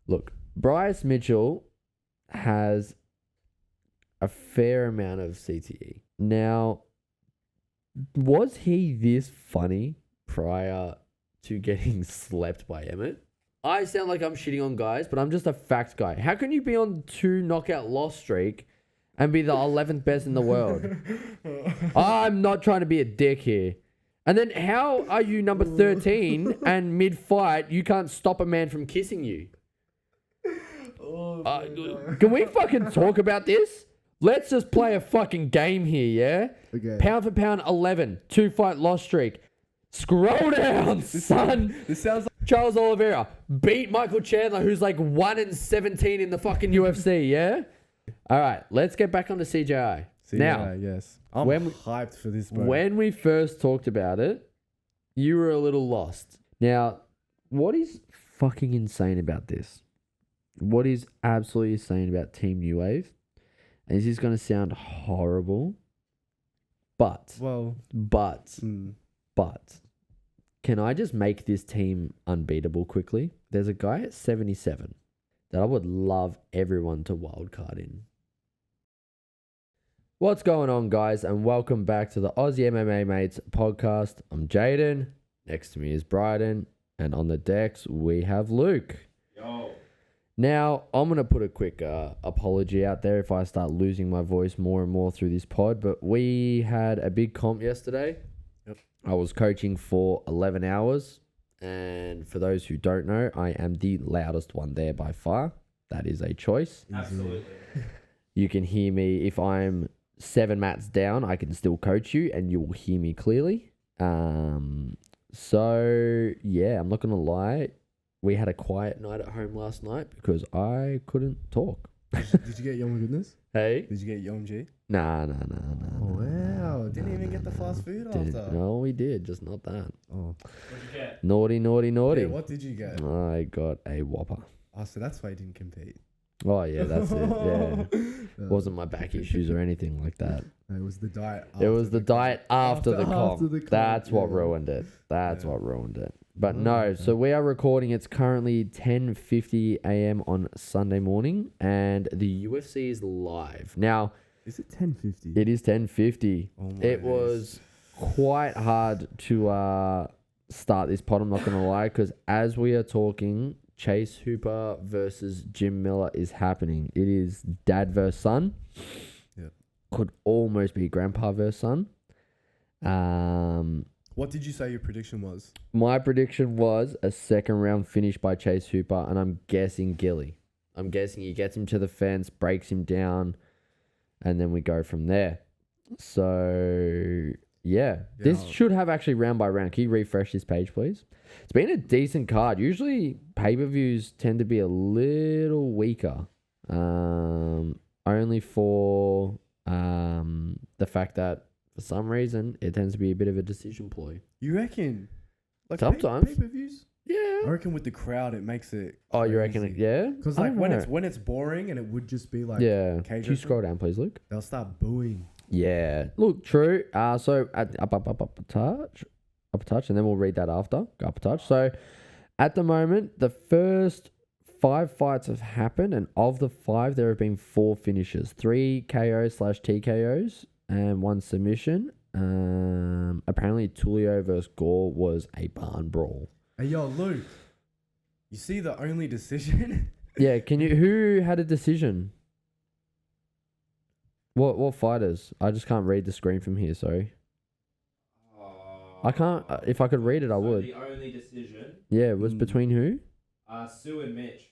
Look, Bryce Mitchell has a fair amount of CTE. Now, was he this funny prior to getting slept by Emmett? I sound like I'm shitting on guys, but I'm just a fact guy. How can you be on 2 knockout loss streak and be the 11th best in the world? I'm not trying to be a dick here. And then how are you number 13 and mid-fight you can't stop a man from kissing you? Can we fucking talk about this? Let's just play a fucking game here, yeah? Okay. Pound for pound, 11. 2-fight loss streak. Scroll down, son. This sounds like Charles Oliveira beat Michael Chandler, who's like 1-17 in the fucking UFC, yeah? All right, let's get back onto CJI. Now, yes. I'm hyped for this, bro. when we first talked about it, you were a little lost. Now, what is fucking insane about this? What is absolutely insane about Team New Wave? And this is going to sound horrible, but can I just make this team unbeatable quickly? There's a guy at 77 that I would love everyone to wildcard in. What's going on, guys, and welcome back to the Aussie MMA Mates podcast. I'm Jaden, next to me is Bryden, and on the decks we have Luke. Yo. Now, I'm going to put a quick apology out there if I start losing my voice more and more through this pod, but we had a big comp yesterday. Yep. I was coaching for 11 hours, and for those who don't know, I am the loudest one there by far. That is a choice. Absolutely. You can hear me if I'm 7 mats down, I can still coach you and you will hear me clearly. So yeah, I'm not going to lie. We had a quiet night at home last night because I couldn't talk. Did you get Yom Goodness? Hey? Did you get Yom G? Nah. Wow. Didn't even get the fast food after. No, we did. Just not that. Oh. What'd you get? Naughty. Yeah, what did you get? I got a Whopper. Oh, so that's why you didn't compete. Oh, yeah, that's it. Yeah. Wasn't my back issues or anything like that. It was the diet. It was the diet after the comp. after the comp, That's what yeah. ruined it. That's Yeah. what ruined it. But Oh, no, okay. so we are recording. It's currently 10:50 a.m. on Sunday morning, and the UFC is live. Now, Is it 10:50? it is 10:50. Oh my It days. was quite hard to start this pod, I'm not going to lie, because as we are talking, Chase Hooper versus Jim Miller is happening. It is dad versus son. Yep. Could almost be grandpa versus son. What did you say your prediction was? My prediction was a second round finish by Chase Hooper, and I'm guessing Gilly. I'm guessing he gets him to the fence, breaks him down, and then we go from there. So, yeah. This should have actually round by round. Can you refresh this page, please? It's been a decent card. Usually, pay-per-views tend to be a little weaker. Only for the fact that for some reason, it tends to be a bit of a decision ploy. You reckon? Like Sometimes. pay-per-views? Yeah. I reckon with the crowd it makes it. Oh, you reckon it? Yeah. Because I like don't when know. it's boring and it would just be like Yeah. cage Can you wrestling, scroll down, please, Luke? they'll start booing. Yeah. Look, true. So up a touch, and then we'll read that after. Go up a touch. So at the moment, the first 5 fights have happened, and of the 5, there have been 4 finishes, 3 KO/TKOs, and 1 submission. Apparently, Tulio versus Gore was a barn brawl. Hey yo, Luke. You see the only decision? Yeah. Who had a decision? What fighters? I just can't read the screen from here. Sorry. I can't. If I could read it, I would. The only decision, Yeah, it was between who? Sue and Mitch.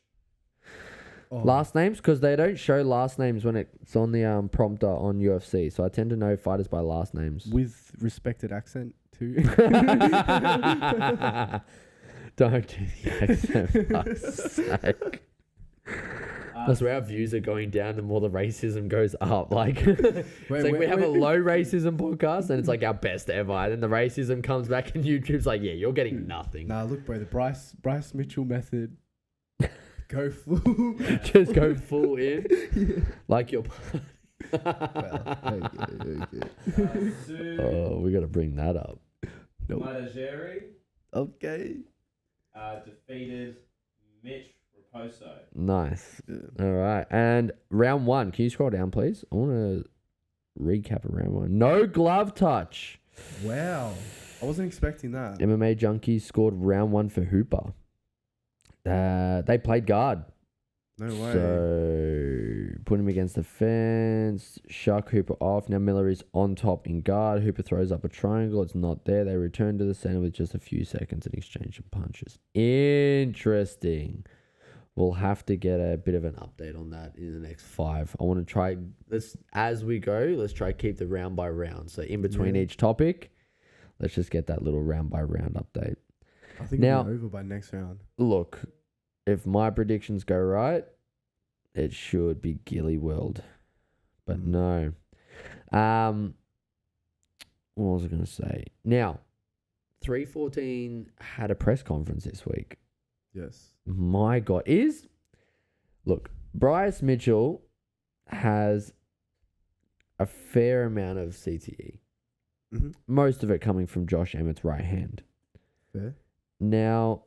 Oh, Last names, because they don't show last names when it's on the prompter on UFC. So I tend to know fighters by last names. with respected accent too. Don't do the accent, for fuck's sake. That's where our views are going down, the more the racism goes up. Like, it's like we have a low racism podcast, and it's like our best ever. And then the racism comes back, and YouTube's like, yeah, you're getting nothing. Nah, look, bro, the Bryce Mitchell method. Go full. Just go full in, like your. Sue Oh, we got to bring that up. Manageri Okay. defeated Mitch Raposo. Nice. Yeah. All right. And round one. Can you scroll down, please? I want to recap of round one. No glove touch. Wow. I wasn't expecting that. MMA Junkies scored round one for Hooper. They played guard. No way. So put him against the fence. Shuck Hooper off. Now Miller is on top in guard. Hooper throws up a triangle. It's not there. They return to the center with just a few seconds in exchange of punches. Interesting. We'll have to get a bit of an update on that in the next 5. I want to try as we go. Let's try keep the round by round. So in between each topic, let's just get that little round by round update. I think Now- we're over by next round. Look, if my predictions go right, it should be Gilly World. But no. What was I going to say? Now, 314 had a press conference this week. Yes. My God. Look, Bryce Mitchell has a fair amount of CTE. Mm-hmm. Most of it coming from Josh Emmett's right hand. Fair. Now,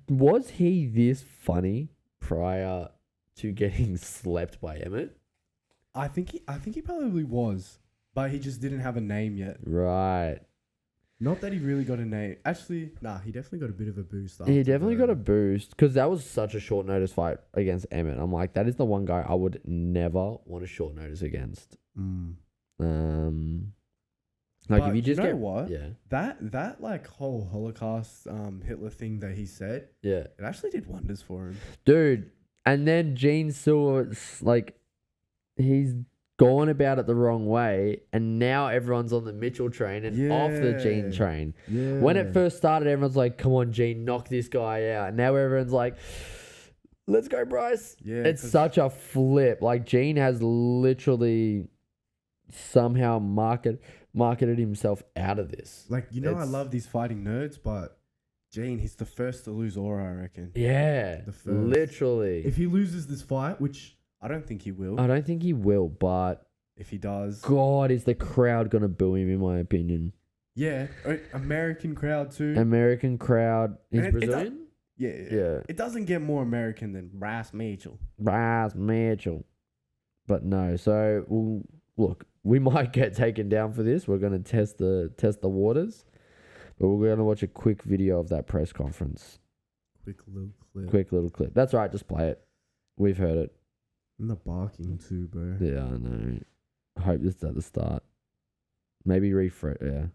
was he this funny prior to getting slept by Emmett? I think he probably was, but he just didn't have a name yet. Right. Not that he really got a name. Actually, nah, he definitely got a bit of a boost. He definitely got a boost because that was such a short notice fight against Emmett. I'm like, that is the one guy I would never want a short notice against. Like But if you just you know get what? yeah, That like whole Holocaust Hitler thing that he said, yeah, it actually did wonders for him. dude. And then Gene Stewart's like, he's gone about it the wrong way, and now everyone's on the Mitchell train and off the Gene Yeah. train. Yeah. When it first started, everyone's like, "Come on, Gene, knock this guy out." And now everyone's like, "Let's go, Bryce." Yeah, It's 'cause- such a flip. Like Gene has literally somehow marketed himself out of this. Like, I It's- love these fighting nerds, but Gene, he's the first to lose aura, I reckon. Yeah, The first. literally. If he loses this fight, which I don't think he will, I don't think he will, but if he does, God, is the crowd gonna boo him? In my opinion, yeah, American crowd too. American crowd. He's And it Brazilian. yeah, Yeah. It doesn't get more American than Bryce Mitchell. Bryce Mitchell. But no, so look, we might get taken down for this. We're gonna test the waters, but we're gonna watch a quick video of that press conference. Quick little clip. Quick little clip. That's right. Just play it. We've heard it. And the barking too, bro. Yeah, I know. I hope this is at the start. Maybe refresh. Yeah.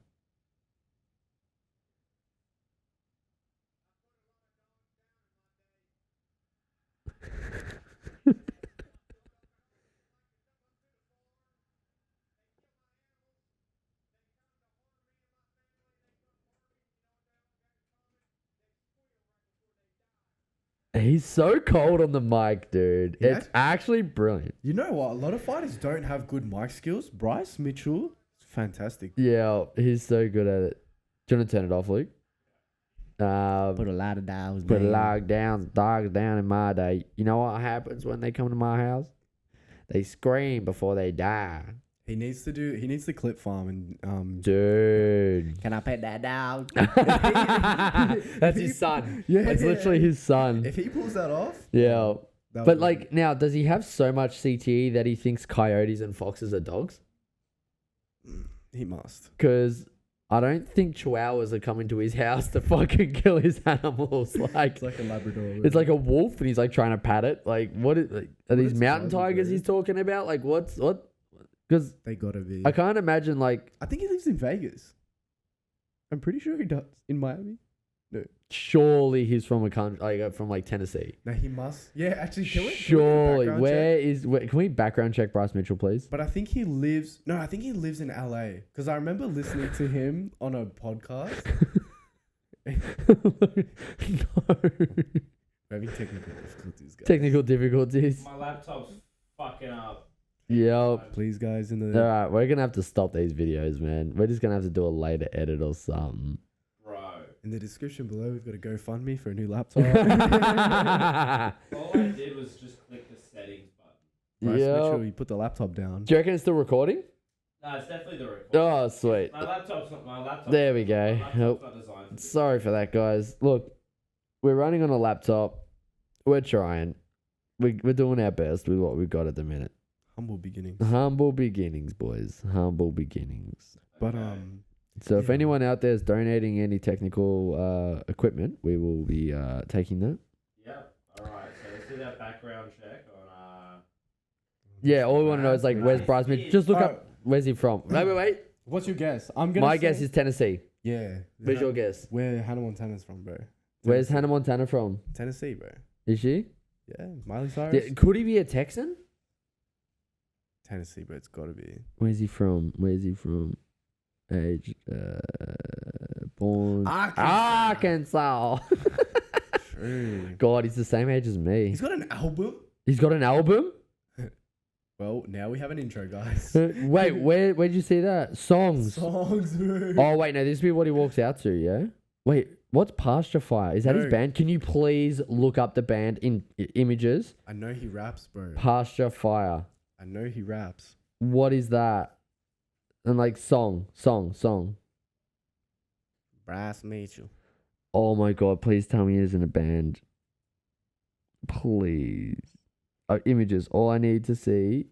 He's so cold on the mic, dude. Yeah. It's actually brilliant. You know what? A lot of fighters don't have good mic skills. Bryce Mitchell, fantastic. Yeah, he's so good at it. Do you want to turn it off, Luke? Put a lot of dials, Put dogs down in my day. You know what happens when they come to my house? They scream before they die. He needs to clip farm and Dude. Can I pet that dog? That's his son. Yeah. It's literally his son. If he pulls that off, Yeah. that But would- like now, does he have so much CTE that he thinks coyotes and foxes are dogs? he must. Because I don't think chihuahuas are coming to his house to fucking kill his animals. Like It's like a Labrador. it's like a wolf and he's like trying to pat it. Like what is like, are these is mountain Tiger, tigers bro? he's talking about? Like what? Because They gotta be. I can't imagine like I think he lives in Vegas. I'm pretty sure he does in Miami. surely he's from a country from like Tennessee. No, he must. Yeah, actually, can we get a Surely, background check? can we background check Bryce Mitchell, please? But I think he lives. No, I think he lives in LA because I remember listening to him on a podcast. No. We're having technical difficulties, guys. Technical difficulties. My laptop's fucking up. Yep. Please, guys, in the. All right, we're gonna have to stop these videos, man. We're just gonna have to do a later edit or something. Bro. In the description below, we've got a GoFundMe for a new laptop. All I did was just click the settings button. Bryce Mitchell, Yeah. you put the laptop down. Do you reckon it's still recording? No, it's definitely the record. Oh, sweet. My laptop's not. There we go. My laptop's Nope. not designed for this. Sorry for that, guys. Look, we're running on a laptop. We're trying. We're doing our best with what we've got at the minute. Humble beginnings. Humble beginnings, boys. Humble beginnings. But So if Yeah. anyone out there is donating any technical equipment, we will be taking that. Yep. All right. So let's do that background check on. Yeah, all we want to know is like, where's Bryce Mitchell? Just look Alright. up, where's he from? Wait. What's your guess? I'm gonna. My say, guess is Tennessee. yeah. Where's your guess? Where Hannah Montana's from, bro? Where's Tennessee. Hannah Montana from? Tennessee, bro. Is she? Yeah, Miley Cyrus. Yeah, could he be a Texan? Tennessee, bro. It's gotta be. Where's he from? Age, born Arkansas. True. God, he's the same age as me. He's got an album. He's got an album? Well, now we have an intro, guys. Wait, where'd you see that? Songs. Songs, bro. Oh, wait, no, this will be what he walks out to, yeah? Wait, what's Pasture Fire? Is that his No. band? Can you please look up the band in images? I know he raps, bro. Pasture Fire. I know he raps. What is that? And like song. Bryce Mitchell. Oh my God, please tell me he isn't a band. Please. Images. All I need to see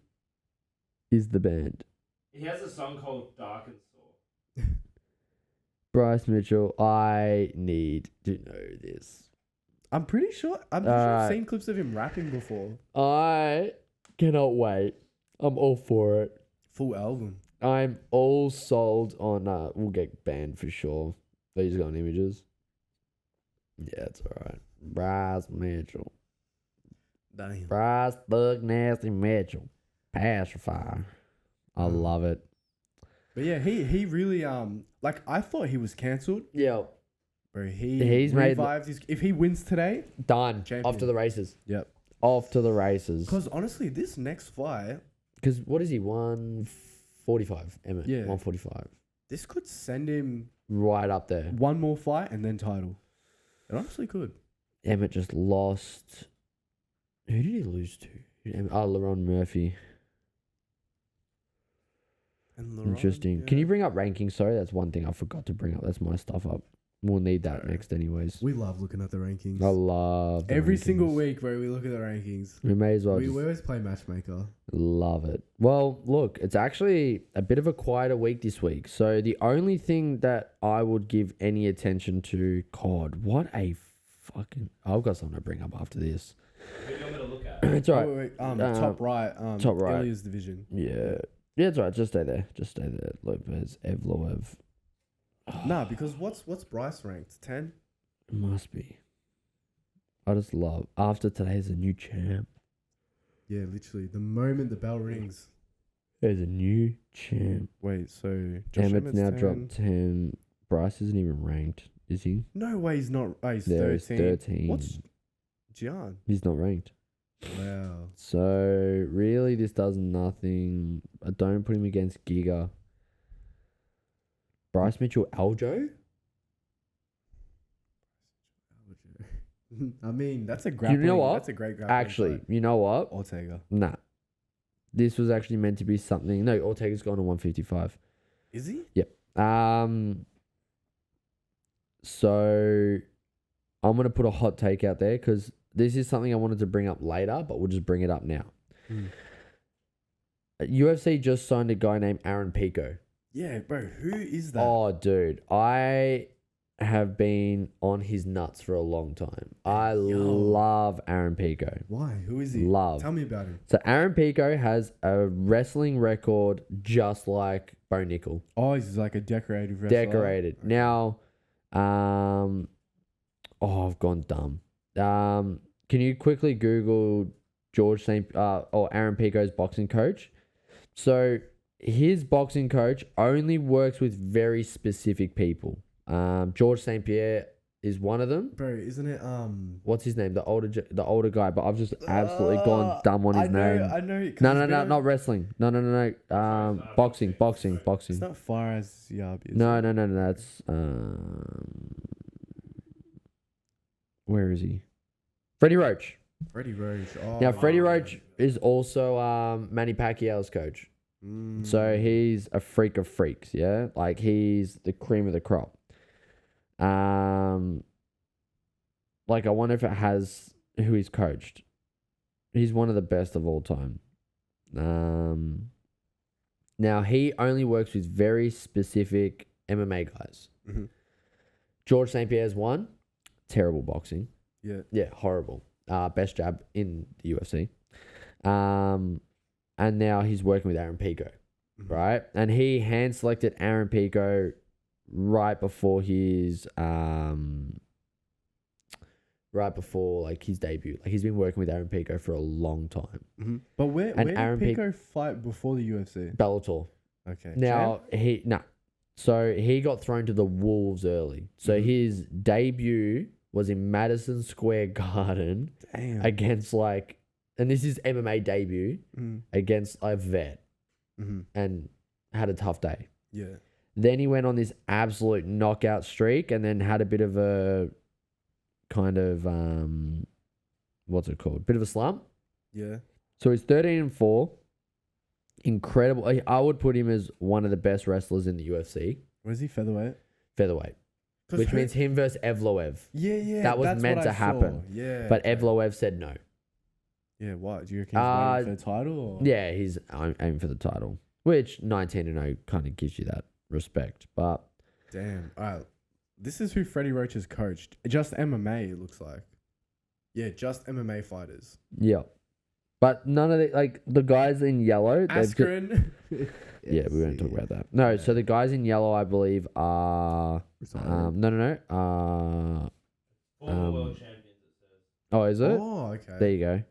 is the band. He has a song called Dark and Sore. Bryce Mitchell, I need to know this. I'm pretty sure I've seen clips of him rapping before. I cannot wait. I'm all for it. Full album. I'm all sold on we'll get banned for sure. These got images. Yeah, it's alright. Bryce Mitchell. Damn. Bryce Thug Nasty Mitchell. Pacifier. I love it. But yeah, he really like I thought he was cancelled. Yeah. Bro, He's made- revived his, if he wins today. Done. Champion. Off to the races. Yep. Off to the races. Because honestly, this next fight, Because what is he? 145. Emmett. Yeah. 145. this could send him Right up there. one more fight and then title. It honestly could. Emmett just lost. Who did he lose to? Laron Murphy. And LeBron, Interesting. yeah. Can you bring up rankings? Sorry, that's one thing I forgot to bring up. That's my stuff up. We'll need that Alright. next anyways. We love looking at the rankings. I love the Every rankings. single week, bro, we look at the rankings. We may as well We just always play matchmaker. love it. Well, look, it's actually a bit of a quieter week this week. So the only thing that I would give any attention to, God, what a fucking... I've got something to bring up after this. Who do you want me to look at? It's all right. Wait, top right. top right. Elias division. Yeah. Yeah, it's all right. Just stay there. Lopez, Evloev. Nah, because what's Bryce ranked? 10? It must be. I just love... After today's a new champ. Yeah, literally. The moment the bell rings. There's a new champ. Wait, so Josh Emmett's now 10. dropped 10. Bryce isn't even ranked, is he? No way, he's not. Oh, he's There 13. is 13. What's Gian? He's not ranked. Wow. So, really, this does nothing. I don't put him against Giga. Bryce Mitchell, Aljo? I mean, that's a grappling. You know what? That's a great grappling. Actually, fight. you know what? Ortega. Nah. This was actually meant to be something. No, Ortega's gone to 155. Is he? So I'm gonna put a hot take out there because this is something I wanted to bring up later, but we'll just bring it up now. UFC just signed a guy named Aaron Pico. Yeah, bro. Who is that? Oh, dude, I have been on his nuts for a long time. I love Aaron Pico. Why? Who is he? Love. Tell me about him. So Aaron Pico has a wrestling record just like Bo Nickel. Oh, he's like a decorated wrestler. Decorated. Okay. Now, I've gone dumb. Can you quickly Google George St. Or Aaron Pico's boxing coach? So his boxing coach only works with very specific people. George St. Pierre is one of them. Bro, isn't it What's his name? The older guy. But I've just absolutely gone dumb on his name. I know. No, not wrestling. No. Boxing. It's not far as Yabi. No. That's where is he? Freddie Roach. Freddie Roach. Oh, Now Freddie Roach is also Manny Pacquiao's coach. So he's a freak of freaks, yeah? Like he's the cream of the crop. Like I wonder if it has who he's coached. He's one of the best of all time. Now he only works with very specific MMA guys. Mm-hmm. George St. Pierre's one. Terrible boxing. Yeah. Yeah, horrible. Best jab in the UFC. And now he's working with Aaron Pico, right? And he hand selected Aaron Pico right before his like his debut. Like he's been working with Aaron Pico for a long time. Mm-hmm. But where And did Aaron Pico fight before the UFC? Bellator. Okay. Now so he got thrown to the wolves early. So his debut was in Madison Square Garden against and this is MMA debut against a vet, and had a tough day. Yeah. Then he went on this absolute knockout streak, and then had a bit of a kind of what's it called? Bit of a slump. Yeah. So he's 13-4. Incredible. I would put him as one of the best wrestlers in the UFC. Where's he, featherweight? Featherweight. Which means him versus Evloev. Yeah. That was that's meant what to I happen. saw. Yeah. But Evloev said no. Yeah, what? Do you reckon he's waiting for the title? Or? Yeah, he's aiming for the title. Which 19-0 kind of gives you that respect. But damn. All right. This is who Freddie Roach has coached. Just MMA, it looks like. Yeah, just MMA fighters. yeah. But none of the guys in yellow. Askren. Yeah, we won't talk about that. No, so the guys in yellow, I believe, are no. Former world champions, it says. Oh, is it? Oh, okay. There you go. And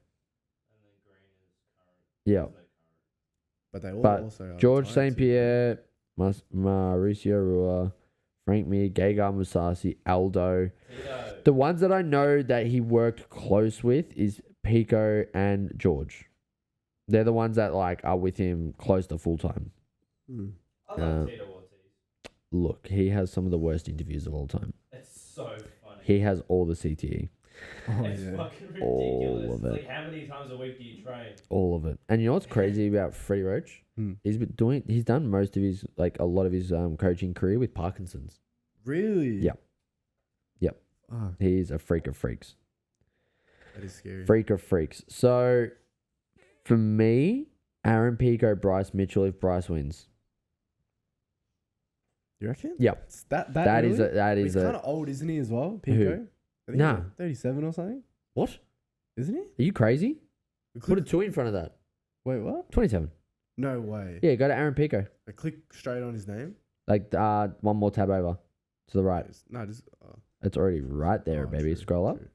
then green is current. Yeah. There's no current. But they all But also are George retired St. too. Pierre, Mauricio Rua, Frank Mir, Gegard Mousasi, Aldo. Tito. The ones that I know that he worked close with is Pico and George. They're the ones that are with him close to full time. I love Tito Ortiz. Look, he has some of the worst interviews of all time. It's so funny. He has all the CTE. Oh, It's yeah. fucking ridiculous. All of It's it. how many times a week do you train? All of it. And you know what's crazy about Freddie Roach? He's done most of his a lot of his coaching career with Parkinson's. Really? Yeah. Yep. Oh, He's a freak of freaks. that is scary. Freak of freaks. So for me, Aaron Pico, Bryce Mitchell if Bryce wins. You reckon? Yep. It's that That is really? He's kind of old, isn't he, as well? Pico? I think Nah. he's 37 or something. What? Isn't he? Are you crazy? We Put a click- 2 in front of that. Wait, what? 27. No way. Yeah, go to Aaron Pico. I click straight on his name. One more tab over to the right. No, just. It's already right there, baby. True, Scroll up. true.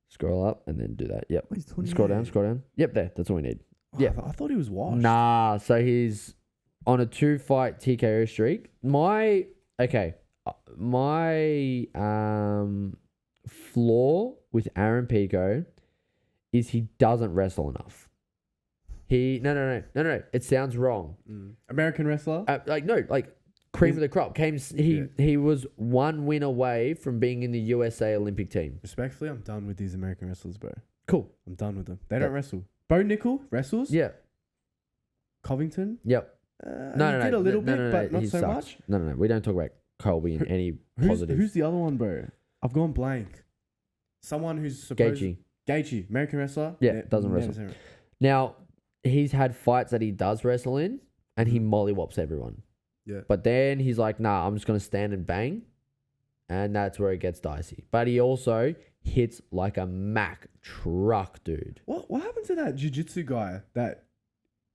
Scroll up and then do that. Yep. Oh, he's 28. Scroll down. Yep, there. That's all we need. Oh, Yeah. I thought he was washed. Nah, so he's on a 2-fight TKO streak. My flaw with Aaron Pico is he doesn't wrestle enough. No. It sounds wrong. American wrestler? Cream of the crop. He was 1 win away from being in the USA Olympic team. Respectfully, I'm done with these American wrestlers, bro. Cool. I'm done with them. They don't wrestle. Bo Nickel wrestles. Yeah. Covington. Yep. He No. did a little bit, but not he so sucks. much. No. We don't talk about Colby in any positive. Who's the other one, bro? I've gone blank. Someone who's supposed Gaethje, American wrestler. Yeah, doesn't wrestle. Now, he's had fights that he does wrestle in, and he mollywops everyone. Yeah. But then he's like, nah, I'm just going to stand and bang. And that's where it gets dicey. But he also hits like a Mack truck, dude. What happened to that jiu-jitsu guy that...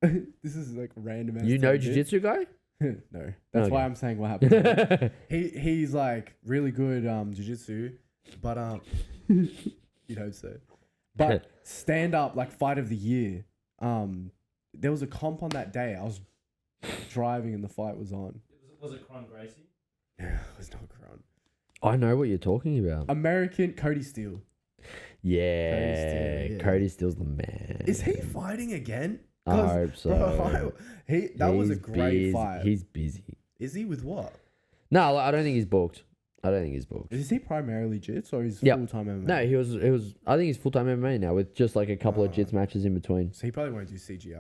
this is like random. You know jiu-jitsu guy? No. That's Okay. why I'm saying what happened to him. He's like really good jiu-jitsu, but you'd hope so. But stand up like fight of the year. There was a comp on that day. I was driving and the fight was on. Was it Cron Gracie? Yeah, it was not Kron. I know what you're talking about. American Cody Steele. Yeah. Steele, yeah. Cody Steele's the man. Is he fighting again? I hope so. Bro, that was a great fight. He's busy. Is he with what? No, I don't think he's booked. Is he primarily jits or is Yep. full-time MMA? No, he was. I think he's full-time MMA now with just like a couple of jits matches in between. So he probably won't do CJI.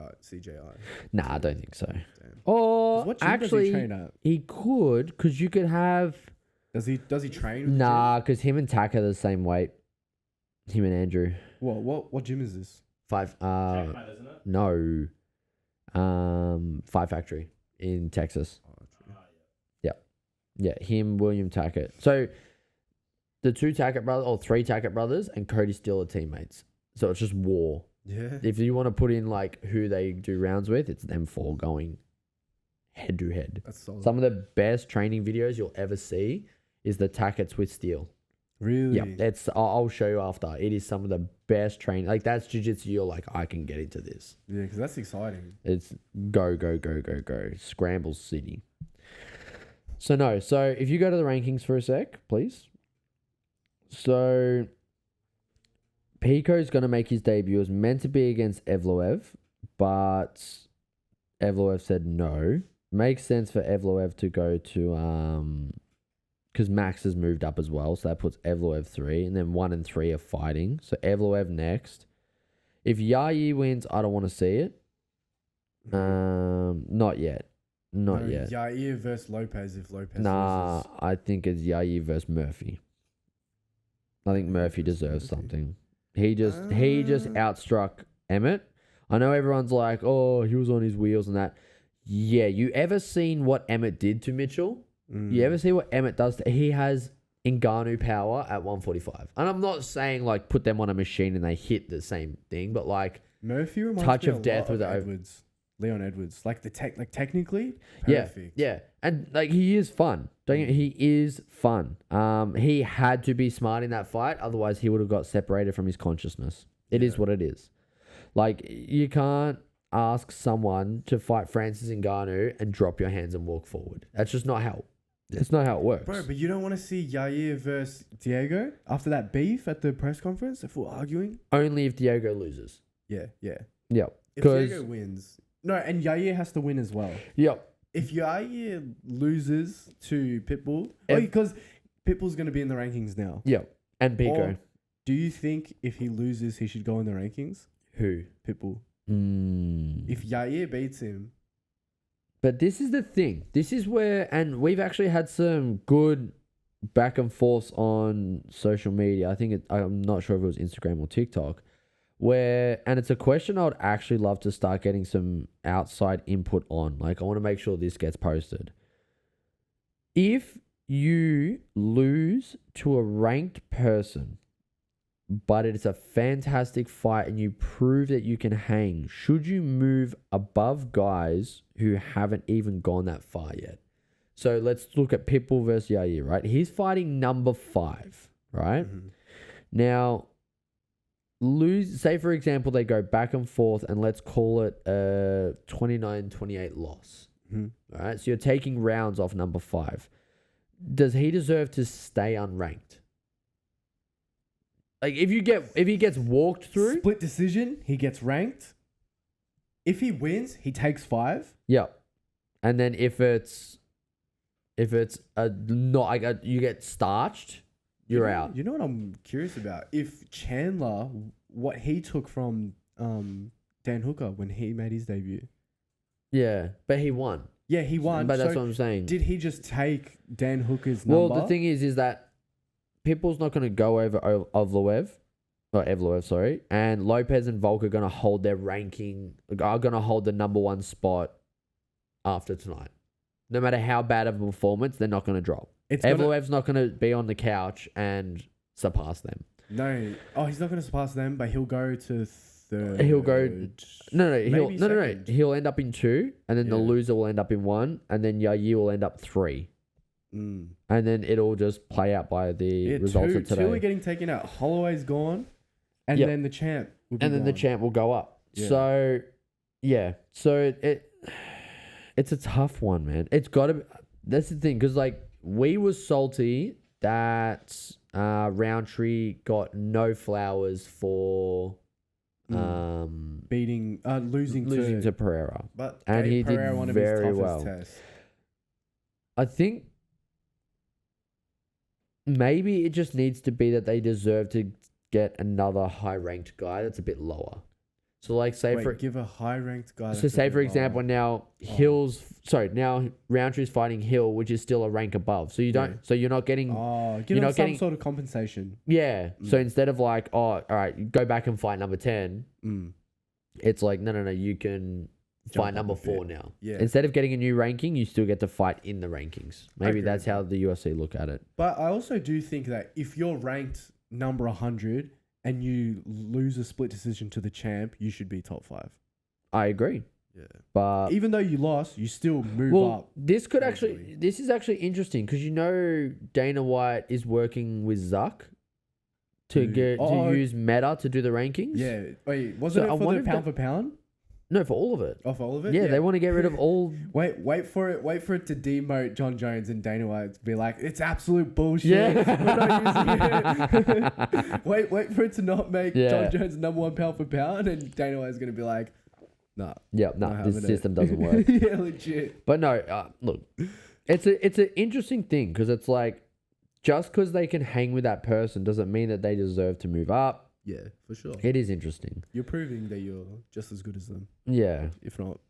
Nah, I don't think so. Damn. Or What gym does he actually, train at? he could, because you could have. Does he train with the Nah, because him and Tak are the same weight. Him and Andrew. What gym is this? Five. Checkmate, isn't it? No. Five Factory in Texas. Oh, true. Yeah, him, William Tackett. So the two Tackett brothers, or three Tackett brothers, and Cody Steele are teammates. So it's just war. Yeah. If you want to put in like who they do rounds with, it's them four going head to head. That's solid. Some of the best training videos you'll ever see is the Tacketts with Steele. Really? Yeah, it's. I'll show you after. It is some of the best training. Like that's jiu-jitsu. You're like, I can get into this. Yeah, because that's exciting. It's go, go, go, go, go. Scramble City. So no. So if you go to the rankings for a sec, please. So Pico's going to make his debut. It was meant to be against Evloev, but Evloev said no. Makes sense for Evloev to go to because Max has moved up as well, so that puts Evloev 3, and then 1 and 3 are fighting. So Evloev next. If Yayi wins, I don't want to see it. Not yet. Not yet. Yair versus Lopez if Lopez Nah, loses. I think it's Yayi versus Murphy. I think Murphy versus deserves Murphy. something. He just outstruck Emmett. I know everyone's like, oh, he was on his wheels and that. Yeah, you ever seen what Emmett did to Mitchell? You ever see what Emmett does? He has Ngannou power at 145. And I'm not saying like put them on a machine and they hit the same thing, but like Murphy reminds touch me of a death lot with of the- Edwards. Leon Edwards. Like technically, yeah, perfect. yeah. And like he is fun. He is fun. He had to be smart in that fight, otherwise he would have got separated from his consciousness. It is Yeah. what it is. Like you can't ask someone to fight Francis Ngannou and drop your hands and walk forward. That's just not how. That's not how it works. Bro, but you don't want to see Yair versus Diego after that beef at the press conference if we're arguing? Only if Diego loses. Yeah. Yep. If 'Cause- Diego wins. No, and Yair has to win as well. Yep. If Yair loses to Pitbull, Ev- because Pitbull's going to be in the rankings now. Yep. And Pico. Or do you think if he loses, he should go in the rankings? Who? Pitbull. Mm. If Yair beats him, But this is the thing. This is where, and we've actually had some good back and forths on social media. I'm not sure if it was Instagram or TikTok, and it's a question I would actually love to start getting some outside input on. Like, I want to make sure this gets posted. If you lose to a ranked person, but it's a fantastic fight and you prove that you can hang, should you move above guys who haven't even gone that far yet? So let's look at Pitbull versus Yair, right? He's fighting number 5, right? Now, say for example, they go back and forth and let's call it a 29-28 loss. All right? So you're taking rounds off number 5. Does he deserve to stay unranked? Like if he gets walked through, split decision, he gets ranked. If he wins, he takes 5. yeah, and then if it's you get starched, you're out. You know what I'm curious about? If Chandler, what he took from Dan Hooker when he made his debut. Yeah, but he won. Yeah, he won. But that's So what I'm saying. did he just take Dan Hooker's number? Well, the thing is that Pitbull's not going to go over Evloev, sorry, and Lopez and Volk are going to hold their ranking, are going to hold the number 1 spot after tonight. No matter how bad of a performance, they're not going to drop. Evloev's not going to be on the couch and surpass them. No. Oh, he's not going to surpass them, but he'll go to third. He'll go. Maybe second. He'll end up in 2, and then the Yeah. loser will end up in 1, and then Yair will end up 3. Mm. And then it'll just play out by the results of today. 2 are getting taken out. Holloway's gone, and Yep. then the champ will be And then the gone. champ will go up. Yeah. So, yeah. So it's a tough one, man. It's got to be. That's the thing, because like we were salty that Roundtree got no flowers for losing to Pereira. But and gave he did Pereira one of very his toughest well. tests. I think maybe it just needs to be that they deserve to get another high ranked guy that's a bit lower. So like say Wait, for give a high ranked guy. so that's say a for bit example lower. now now Roundtree's fighting Hill, which is still a rank above. So you don't Yeah. so you're not getting Give you're him not some getting- sort of compensation. yeah. So Mm. instead of like, oh, all right, go back and fight number 10, Mm. it's like no, you can Jump fight up number a bit. 4 now. Yeah. Instead of getting a new ranking, you still get to fight in the rankings. Maybe agree that's with how the UFC look at it. But I also do think that if you're ranked number 100 and you lose a split decision to the champ, you should be top 5. I agree. Yeah. But Even though you lost, you still move well, up. this could gradually. this is actually interesting because Dana White is working with Zuck to Oh, use meta to do the rankings. Yeah. Wait, wasn't So I it for wonder the if pound for pound? No, for all of it. Of all of it? Yeah, they want to get rid of all. Wait for it to demote John Jones and Dana White to be like, it's absolute bullshit. Yeah. We're not using it. wait for it to not make Yeah. John Jones number 1 pound for pound, and Dana White's gonna be like, nah. Yeah, not no, having this it. system doesn't work. Yeah, legit. But no, look, it's an interesting thing because it's like just because they can hang with that person doesn't mean that they deserve to move up. Yeah, for sure. It is interesting. You're proving that you're just as good as them, Yeah, if not.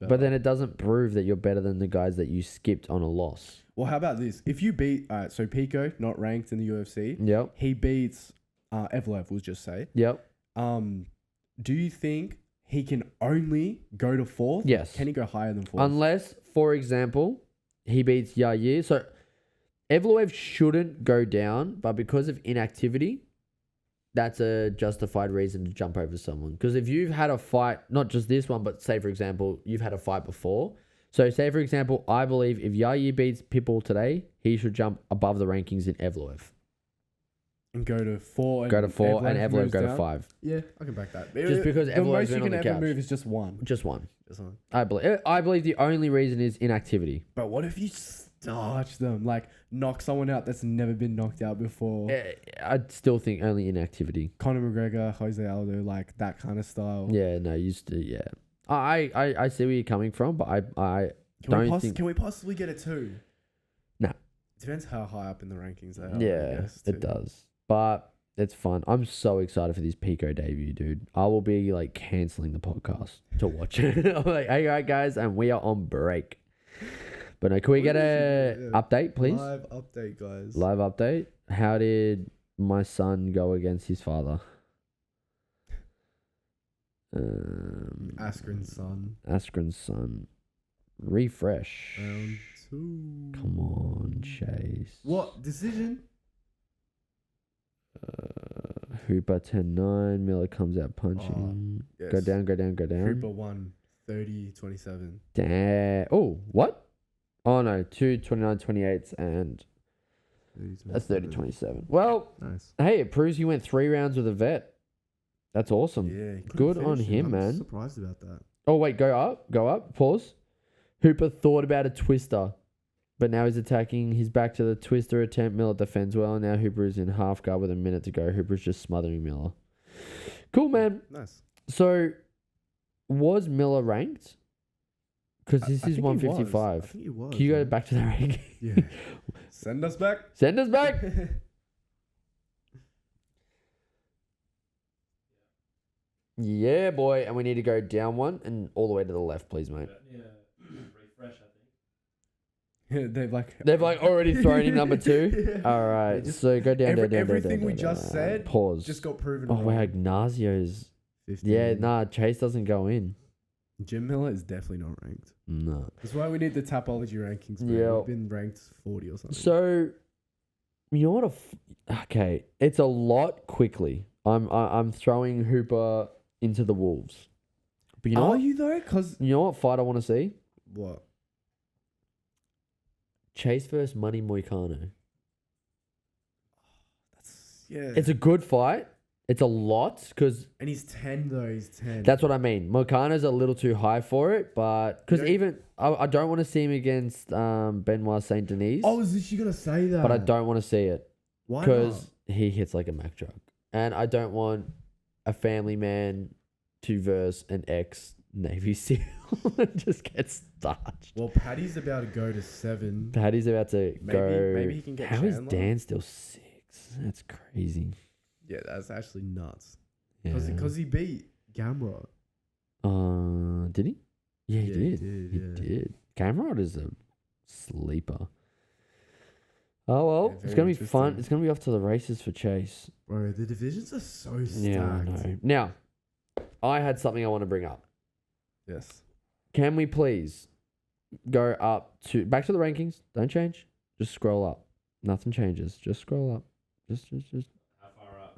but then it doesn't prove that you're better than the guys that you skipped on a loss. Well, how about this? If you beat, so Pico, not ranked in the UFC, Yep, he beats Evloev, we'll just say. yep. Do you think he can only go to 4th? Yes. Can he go higher than 4th? Unless, for example, he beats Yair. So Evloev shouldn't go down, but because of inactivity, that's a justified reason to jump over someone. Because if you've had a fight, not just this one, but say, for example, you've had a fight before. So say, for example, I believe if Yair beats Pitbull today, he should jump above the rankings in Evloev. And go to 4. Go to 4 and Evloev moves go to down? 5. Yeah, I can back that. Just because the Evloev's most you been on can the ever couch. move is just 1. Just one. Just 1. I believe the only reason is inactivity. But what if you starch them? Like, knock someone out that's never been knocked out before? I'd still think only inactivity. Conor McGregor, Jose Aldo, like that kind of style. Yeah, no, used to, yeah. I see where you're coming from, but I don't think... Can we possibly get a 2? Nah. Depends how high up in the rankings they are. I Yeah, guess, it too. does. But it's fun. I'm so excited for this Pico debut, dude. I will be like canceling the podcast to watch it. I'm like, hey, right, guys, and we are on break. But no, can we get a Yeah. update, please? Live update, guys. Live update. How did my son go against his father? Askren's son. Askren's son. Refresh. Round 2. Come on, Chase. What? Decision? Hooper 10-9. Miller comes out punching. Yes. Go down. Hooper won 30-27. Damn. Oh, what? Oh, no. 2 29-28s and 30-27. that's 30-27. Well, Nice. hey, it proves he went 3 rounds with a vet. That's awesome. Yeah. he couldn't Good on finish it. him, I'm man. surprised about that. Oh, wait. Go up. Pause. Hooper thought about a twister, but now he's attacking. He's back to the twister attempt. Miller defends well. Now Hooper is in half guard with a minute to go. Hooper's just smothering Miller. Cool, man. Nice. So, was Miller ranked? Because this I is think he was. 155. I think he was. Can you go man. back to the ranking? Yeah. Send us back. Send us back. Yeah, boy. And we need to go down one and all the way to the left, please, mate. Yeah, refresh, I think. They've They've already thrown him number 2. Yeah. All right. just- So go down, down. everything we just said Pause. just got proven. Oh, wrong. wow. Ignazio's. 15. Yeah, nah. Chase doesn't go in. Jim Miller is definitely not ranked. No. That's why we need the Tapology rankings. Man. Yeah. We've been ranked 40 or something. So, you know what? Okay. It's a lot quickly. I'm throwing Hooper into the Wolves. But you know Are what? you though? Cause You know what fight I want to see? what? Chase versus Money Moicano. Yeah. It's a good fight. It's a lot because and he's 10 though. He's 10. that's what I mean. Moicano's a little too high for it, but because You don't- even I don't want to see him against Benoit Saint Denis, I was literally gonna say that. but I don't want to see it Why not? because he hits like a Mack truck, and I don't want a family man to verse an ex Navy SEAL and just get starched. Well, Paddy's about to go to 7. Paddy's about to go. Maybe he can get How is Chandler? Dan still 6? That's crazy. Yeah, that's actually nuts. Yeah. Because he beat Gamrot. Did he? Yeah, he Yeah, did. he He did, did. Gamrot is a sleeper. Oh well, Yeah, it's very gonna be fun. interesting. It's gonna be off to the races for Chase. Bro, the divisions are so stacked. Yeah, I know. Now, I had something I want to bring up. Yes. Can we please go up to back to the rankings? Don't change. Just scroll up. Nothing changes. Just scroll up. Just How far up?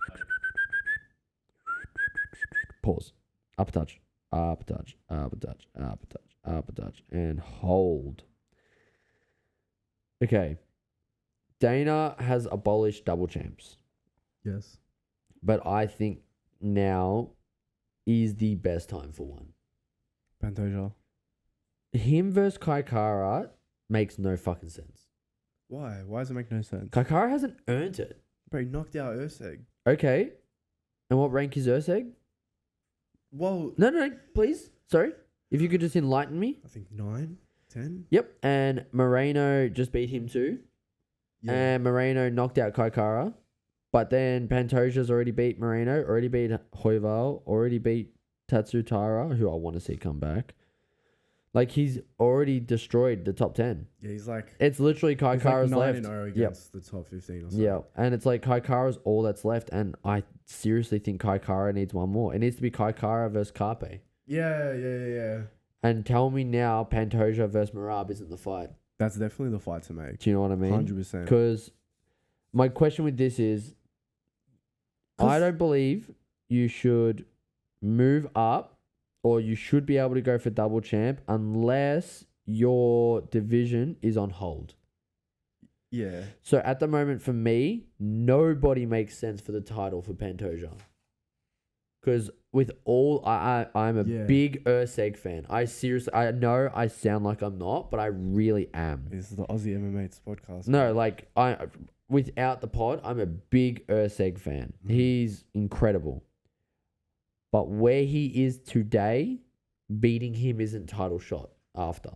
pause. Up a touch. Up a touch. Up a touch. Up a touch. Up a touch. And hold. Okay. Dana has abolished double champs, Yes. but I think now is the best time for one. Pantoja. Him versus Kaikara makes no fucking sense. Why? Why does it make no sense? Kaikara hasn't earned it. Bro, he knocked out Urseg. Okay. And what rank is Urseg? Well, No, please. Sorry. If you could just enlighten me. I think 9, 10. Yep. And Moreno just beat him too. Yeah. And Moreno knocked out Kaikara. But then Pantoja's already beat Moreno, already beat Hoival, already beat Tatsutara, who I want to see come back. Like, he's already destroyed the top 10. Yeah, he's like It's literally he's like Kaikara's 9 left. and 0 against the top 15 or something. Yeah, and it's like Kaikara's all that's left, and I seriously think Kaikara needs one more. It needs to be Kaikara versus Carpe. Yeah. And tell me now Pantoja versus Marab isn't the fight. That's definitely the fight to make. Do you know what I mean? 100%. Because my question with this is, I don't believe you should move up or you should be able to go for double champ unless your division is on hold. Yeah. So at the moment, for me, nobody makes sense for the title for Pantoja. Because with all, I'm a big Urseg fan. I know I sound like I'm not, but I really am. This is the Aussie MMA podcast. No, like without the pod, I'm a big Urseg fan. Mhm. He's incredible. But where he is today, beating him isn't title shot after.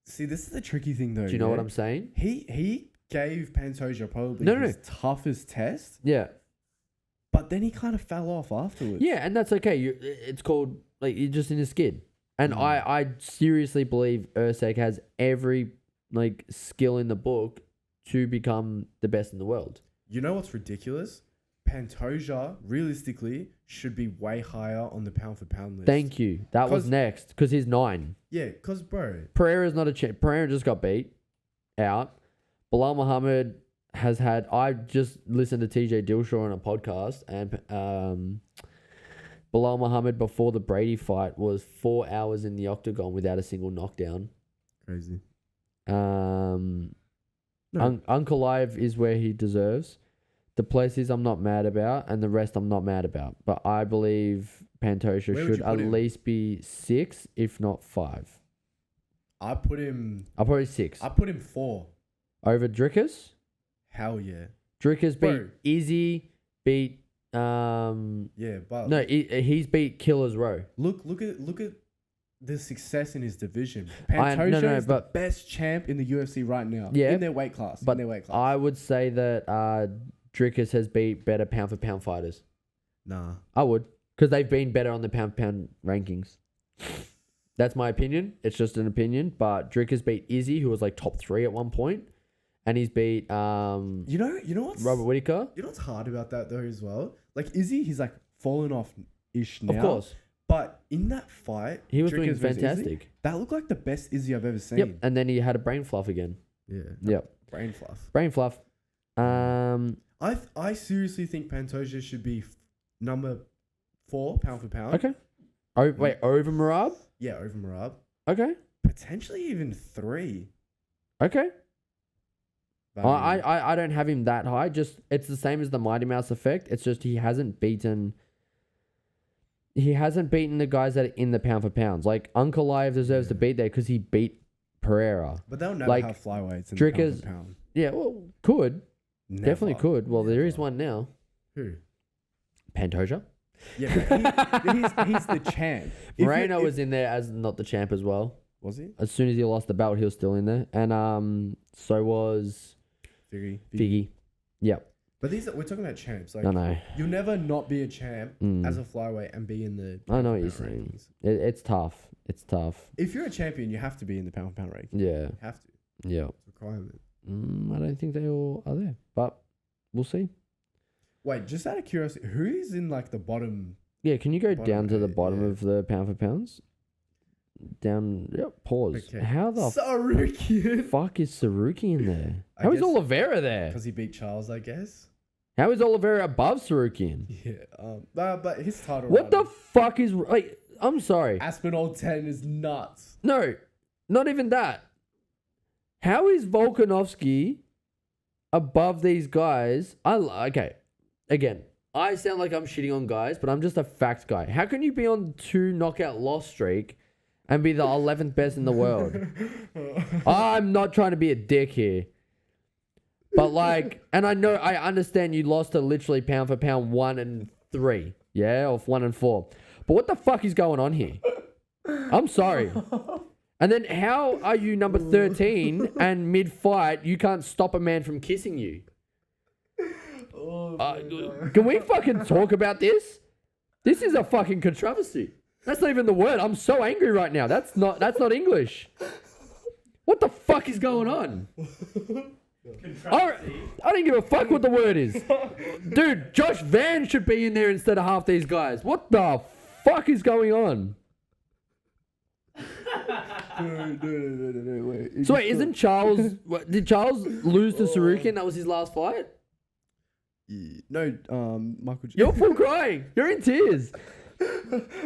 See, this is the tricky thing though. Do you know what I'm saying? He gave Pantoja probably No. his toughest test, Yeah. but then he kind of fell off afterwards. Yeah, and that's okay. It's called, like, you're just in a skid. And Mm. I seriously believe Urseg has every, like, skill in the book to become the best in the world. You know what's ridiculous? Pantoja, realistically, should be way higher on the pound for pound list. Thank you. That was 'Cause- next, because he's 9. Yeah, because, bro, Pereira's not a champ. Pereira just got beat out. Bilal Muhammad has had... I just listened to TJ Dillashaw on a podcast, and Bilal Muhammad, before the Brady fight, was 4 hours in the octagon without a single knockdown. crazy. No. No. Ankalaev is where he deserves. The places I'm not mad about, and the rest I'm not mad about. But I believe Pantoja Where would should you at put him? least be 6, if not 5. I put him I'll probably 6. 4. Over Drickus. Hell yeah. Drickus beat Bro. Izzy, beat Yeah, but no, he's beat Killer's Row. look at the success in his division. No, Pantoja is the but- best champ in the UFC right now. Yeah, in their weight class. but in their weight class. I would say that Drickus has beat better pound for pound fighters. Nah. I would, because they've been better on the pound for pound rankings. That's my opinion. It's just an opinion. But Drickus beat Izzy, who was like top 3 at one point, and he's beat You know what's Robert Whittaker. You know what's hard about that though as well? Like Izzy, he's like fallen off ish now. Of course, But in that fight, he was Drickus doing versus Izzy, fantastic. that looked like the best Izzy I've ever seen. Yep, and then he had a brain fluff again. Yeah. Yep, Brain fluff. brain fluff. I seriously think Pantoja should be number 4 pound for pound. Okay. Oh wait, over Marab. Yeah, over Marab. Okay. Potentially even 3. Okay. But I don't have him that high. Just it's the same as the Mighty Mouse effect. It's just he hasn't beaten the guys that are in the pound for pounds. Like Ankalaev deserves to beat there because he beat Pereira. But they'll never like, have flyweights in Drickus- the pound Yeah, well, could for pound. definitely could. Well, there is Never. one now. Who? Pantoja. Yeah, but he's the champ. Moreno was in there as not the champ as well. Was he? As soon as he lost the belt, he was still in there, and so was Figgy. Figgy. Yep. But we're talking about champs. Like I know. you'll never not be a champ Mm. as a flyweight and be in the. I know what pound you're for pound saying. rankings. It's tough. It's tough. If you're a champion, you have to be in the pound for pound ranking. Yeah. You have to. Yeah. It's a requirement. I don't think they all are there, but we'll see. Wait, just out of curiosity, who is in like the bottom? Yeah, can you go Bottom down to the eight, bottom yeah. of the pound for pounds? Down. Yep. Pause. Okay. How the Sarukian. fuck is Saruki in there? I How is guess- Oliveira there? Because he beat Charles, I guess. How is Oliveira above Sarukian? Yeah. But his title. What the run, fuck is like? I'm sorry. Aspinall 10 is nuts. No, not even that. How is Volkanovski above these guys? Okay, again, I sound like I'm shitting on guys, but I'm just a fact guy. How can you be on 2 knockout loss streak and be the 11th best in the world? I'm not trying to be a dick here. But like, and I understand you lost to literally pound for pound 1 and 3. Yeah, or 1 and 4. But what the fuck is going on here? I'm sorry. And then how are you number 13 and mid-fight you can't stop a man from kissing you? Can we fucking talk about this? This is a fucking controversy. That's not even the word. I'm so angry right now. That's not English. What the fuck is going on? I don't give a fuck what the word is. Dude, Josh Van should be in there instead of half these guys. What the fuck is going on? No, wait. So wait, isn't Charles... Did Charles lose to Sarukian? That was his last fight? No, Michael. You're full crying. You're in tears.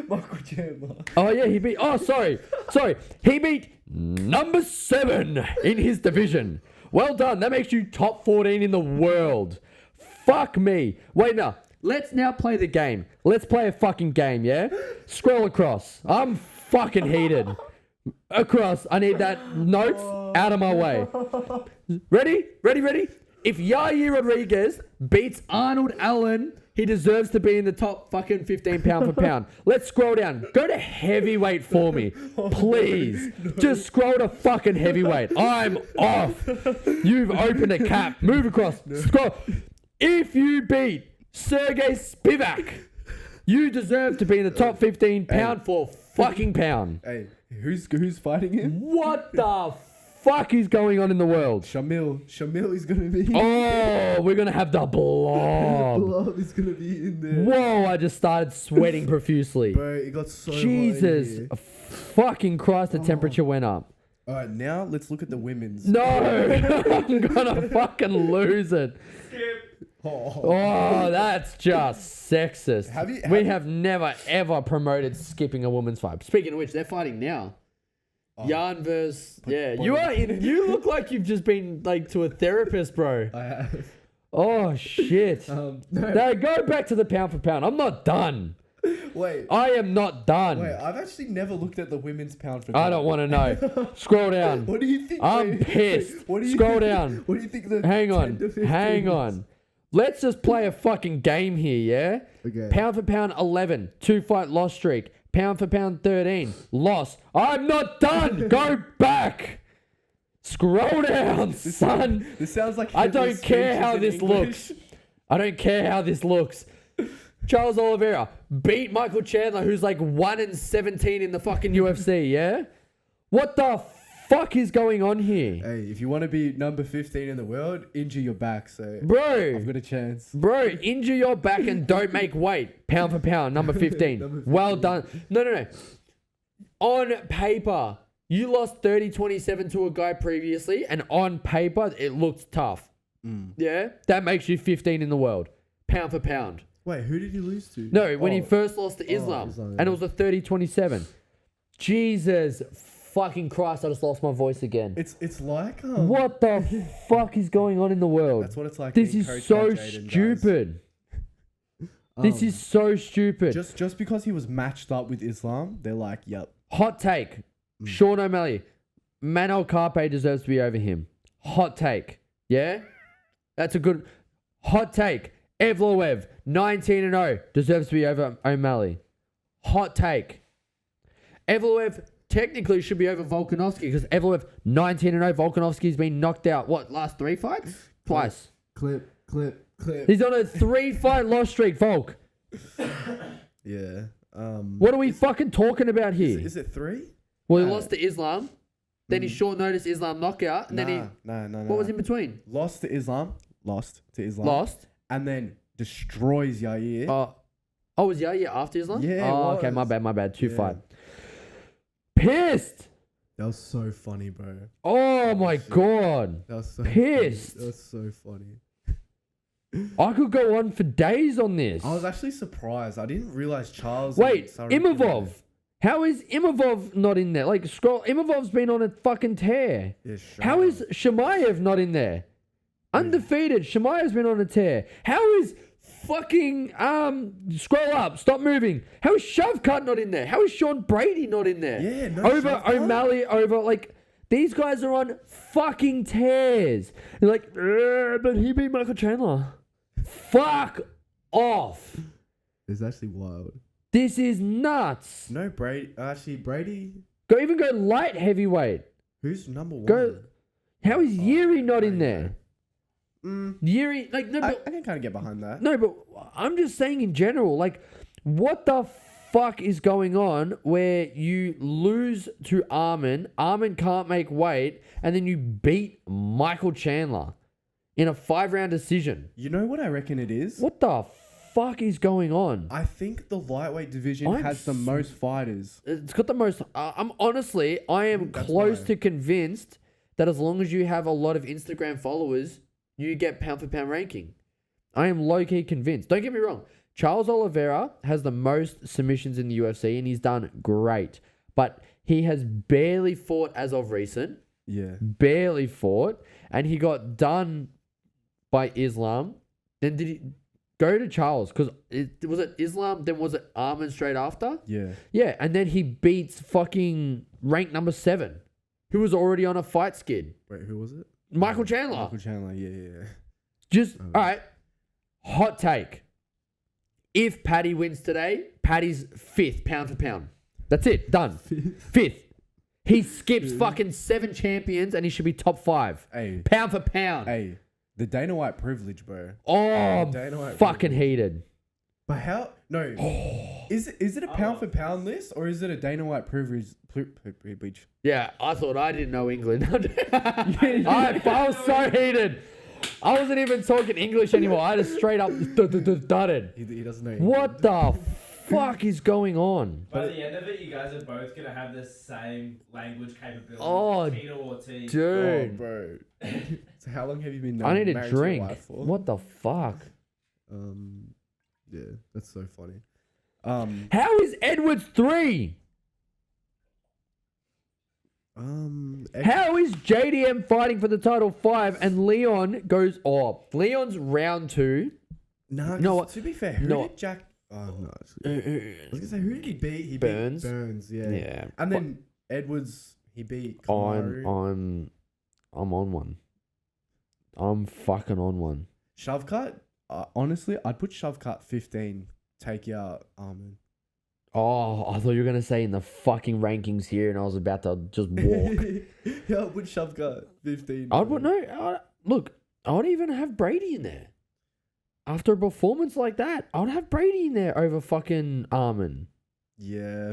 Michael Chandler. Oh yeah, he beat... Oh, sorry. He beat number 7 in his division. Well done. That makes you top 14 in the world. Fuck me. Wait, no. Let's now play the game. Let's play a fucking game, yeah? Scroll across. I'm fucking heated. Across. I need that notes out of my way. Ready? If Yair Rodriguez beats Arnold Allen, he deserves to be in the top fucking 15 pound for pound. Let's scroll down. Go to heavyweight for me. Please. Just scroll to fucking heavyweight. I'm off. You've opened a cap. Move across. Scroll. If you beat Sergey Spivak, you deserve to be in the top 15 pound for fucking pound. Hey, who's fighting him? What the fuck is going on in the world? Shamil is gonna be. Oh, we're gonna have the blob. Blob is gonna be in there. Whoa, I just started sweating profusely. Bro, it got so hot in Jesus here. fucking Christ, the temperature went up. All right, now let's look at the women's. No, I'm gonna fucking lose it. Oh, that's just sexist. We have never ever promoted skipping a woman's fight. Speaking of which, they're fighting now. Yarn versus you look like you've just been like to a therapist, bro. I have. Oh shit. No. No, go back to the pound for pound. I'm not done. Wait, I am not done. I've actually never looked at the women's pound for I pound. don't want to know. Scroll down. What do you think? I'm pissed. What do you Scroll think, down. What do you think the Hang 10 to on. 15 Hang is? on. Let's just play a fucking game here, yeah? Okay. Pound for pound 11, 2-fight loss streak. Pound for pound 13, loss. I'm not done. Go back. Scroll down, son. This sounds like I Hitler's don't care how speeches this in looks. English. I don't care how this looks. Charles Oliveira beat Michael Chandler, who's like 1 and 17 in the fucking UFC, yeah? What the fuck is going on here? Hey, if you want to be number 15 in the world, injure your back. So Bro, I've got a chance. Bro, injure your back and don't make weight. Pound for pound, number 15. Number 15. Well done. No. On paper, you lost 30-27 to a guy previously, and on paper, it looked tough. Yeah? That makes you 15 in the world. Pound for pound. Wait, who did he lose to? No, when he first lost to Islam. Islam, And yeah. it was a 30-27. Jesus fucking Christ, I just lost my voice again. It's like What the fuck is going on in the world? That's what it's like. This being is coached so by Jaden, guys. stupid. This is so stupid. Just because he was matched up with Islam, they're like, yep. Hot take. Sean O'Malley. Manuel Carpe deserves to be over him. Hot take. Yeah? That's a good... Hot take. Evloev, 19-0, deserves to be over O'Malley. Hot take. Evloev technically should be over Volkanovski because Evloev, 19-0, Volkanovski's been knocked out, what, last 3 fights? Twice. Clip. Clip. He's on a 3-fight loss streak, Volk. Yeah. What are we fucking talking about here? Is it 3? Well, he No. lost to Islam. Then he short notice Islam knockout. And then he... No. What was in between? Lost to Islam. Lost. And then destroys Yair. Oh, was Yair after Islam? Yeah, Oh, it okay, my was. bad. 2-fight. Yeah. Pissed. That was so funny, bro. Oh my god. That was so Pissed. Funny. That was so funny. I could go on for days on this. I was actually surprised. I didn't realize Charles. Wait, and Sarukian- Imavov. How is Imavov not in there? Like, scroll. Imavov's been on a fucking tear. Yeah, sure. How is Shemaev not in there? Undefeated. Shemaev's been on a tear. How is fucking scroll up, stop moving. How is Shavkat not in there? How is Sean Brady not in there? Yeah, no. Over Shavkat? O'Malley, over like these guys are on fucking tears. They're like, but he beat Michael Chandler. Fuck off. It's actually wild. This is nuts. No, Brady. Actually, Brady. Go light heavyweight. Who's number 1? Go. How is Yuri not in Brady. there? Yuri, like no, I but can kind of get behind that. no, but I'm just saying in general, like, what the fuck is going on where you lose to Armin can't make weight, and then you beat Michael Chandler in a 5-round decision? You know what I reckon it is? What the fuck is going on? I think the lightweight division I'm has the most fighters. It's got the most. I am That's close why. to convinced that as long as you have a lot of Instagram followers, you get pound for pound ranking. I am low key convinced. Don't get me wrong. Charles Oliveira has the most submissions in the UFC and he's done great, but he has barely fought as of recent. Yeah. Barely fought, and he got done by Islam. Then did he go to Charles? Because was it Islam? Then was it Armin straight after? Yeah. Yeah, and then he beats fucking rank number 7, who was already on a fight skid. Wait, who was it? Michael Chandler. Michael Chandler. Yeah. Just, all right, hot take. If Paddy wins today, Paddy's 5th pound for pound. That's it, done. 5th. He skips fucking 7 champions and he should be top 5. Hey. Pound for pound. Hey. The Dana White privilege, bro. Oh, Dana White fucking privilege. heated. But how? No. Is it a pound for pound list or is it a Dana White privilege? Yeah, I thought I didn't know England. I was so heated. I wasn't even talking English anymore. I just straight up dudded. He doesn't know. What the fuck is going on? By the end of it, you guys are both gonna have the same language capability. Oh, Peter Ortiz. Oh, dude. bro. So how long have you been? I need a married to your drink. wife for? What the fuck? Yeah, that's so funny. How is Edwards 3? How is JDM fighting for the title 5 and Leon goes off? Leon's round 2. Nah, No, what- to be fair, who no. did Jack? Oh no, I was gonna say who did he beat? He Burns. beat Burns, yeah. Yeah. And then Edwards, he beat Kamaru. I'm on one. I'm fucking on one. Shavkat. Honestly, I'd put Shavkat 15. Take out Armin. Oh, I thought you were gonna say in the fucking rankings here, and I was about to just walk. Yeah, I'd put Shavkat 15. I would no. Look, I would even have Brady in there. After a performance like that, I'd have Brady in there over fucking Armin. Yeah,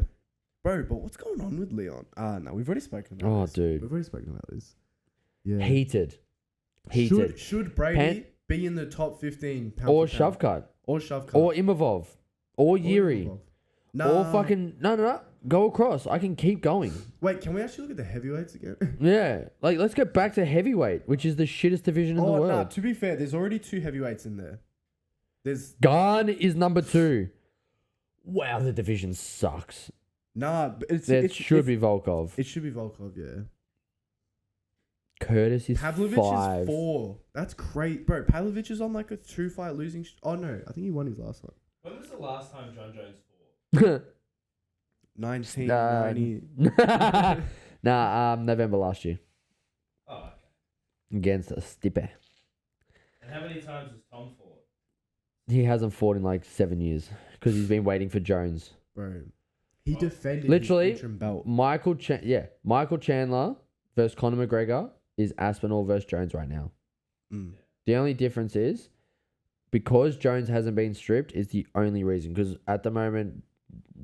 bro. But what's going on with Leon? No, we've already spoken about Oh, this. dude. We've already spoken about this. Yeah. Heated. Should Brady be in the top 15 pound Or for pound? Shavkat. Or Shavkat. Or Imavov. Or Yuri. No. Or fucking... No. Go across. I can keep going. Wait, can we actually look at the heavyweights again? Yeah. Like, let's get back to heavyweight, which is the shittest division in the world. Nah, to be fair, there's already 2 heavyweights in there. There's... Garn is number 2. Wow, the division sucks. Nah, but It should be Volkov. It should be Volkov, yeah. Curtis is Pavlovich 5. is 4. That's great. Bro, Pavlovich is on like a 2-fight losing... oh, no. I think he won his last one. When was the last time John Jones fought? 1990. November last year Oh, okay. against a Stipe. And how many times has Tom fought? He hasn't fought in like 7 years because he's been waiting for Jones. Bro. He defended Literally, his interim belt. Michael Chandler versus Conor McGregor is Aspinall versus Jones right now. Mm. The only difference is because Jones hasn't been stripped is the only reason. Because at the moment,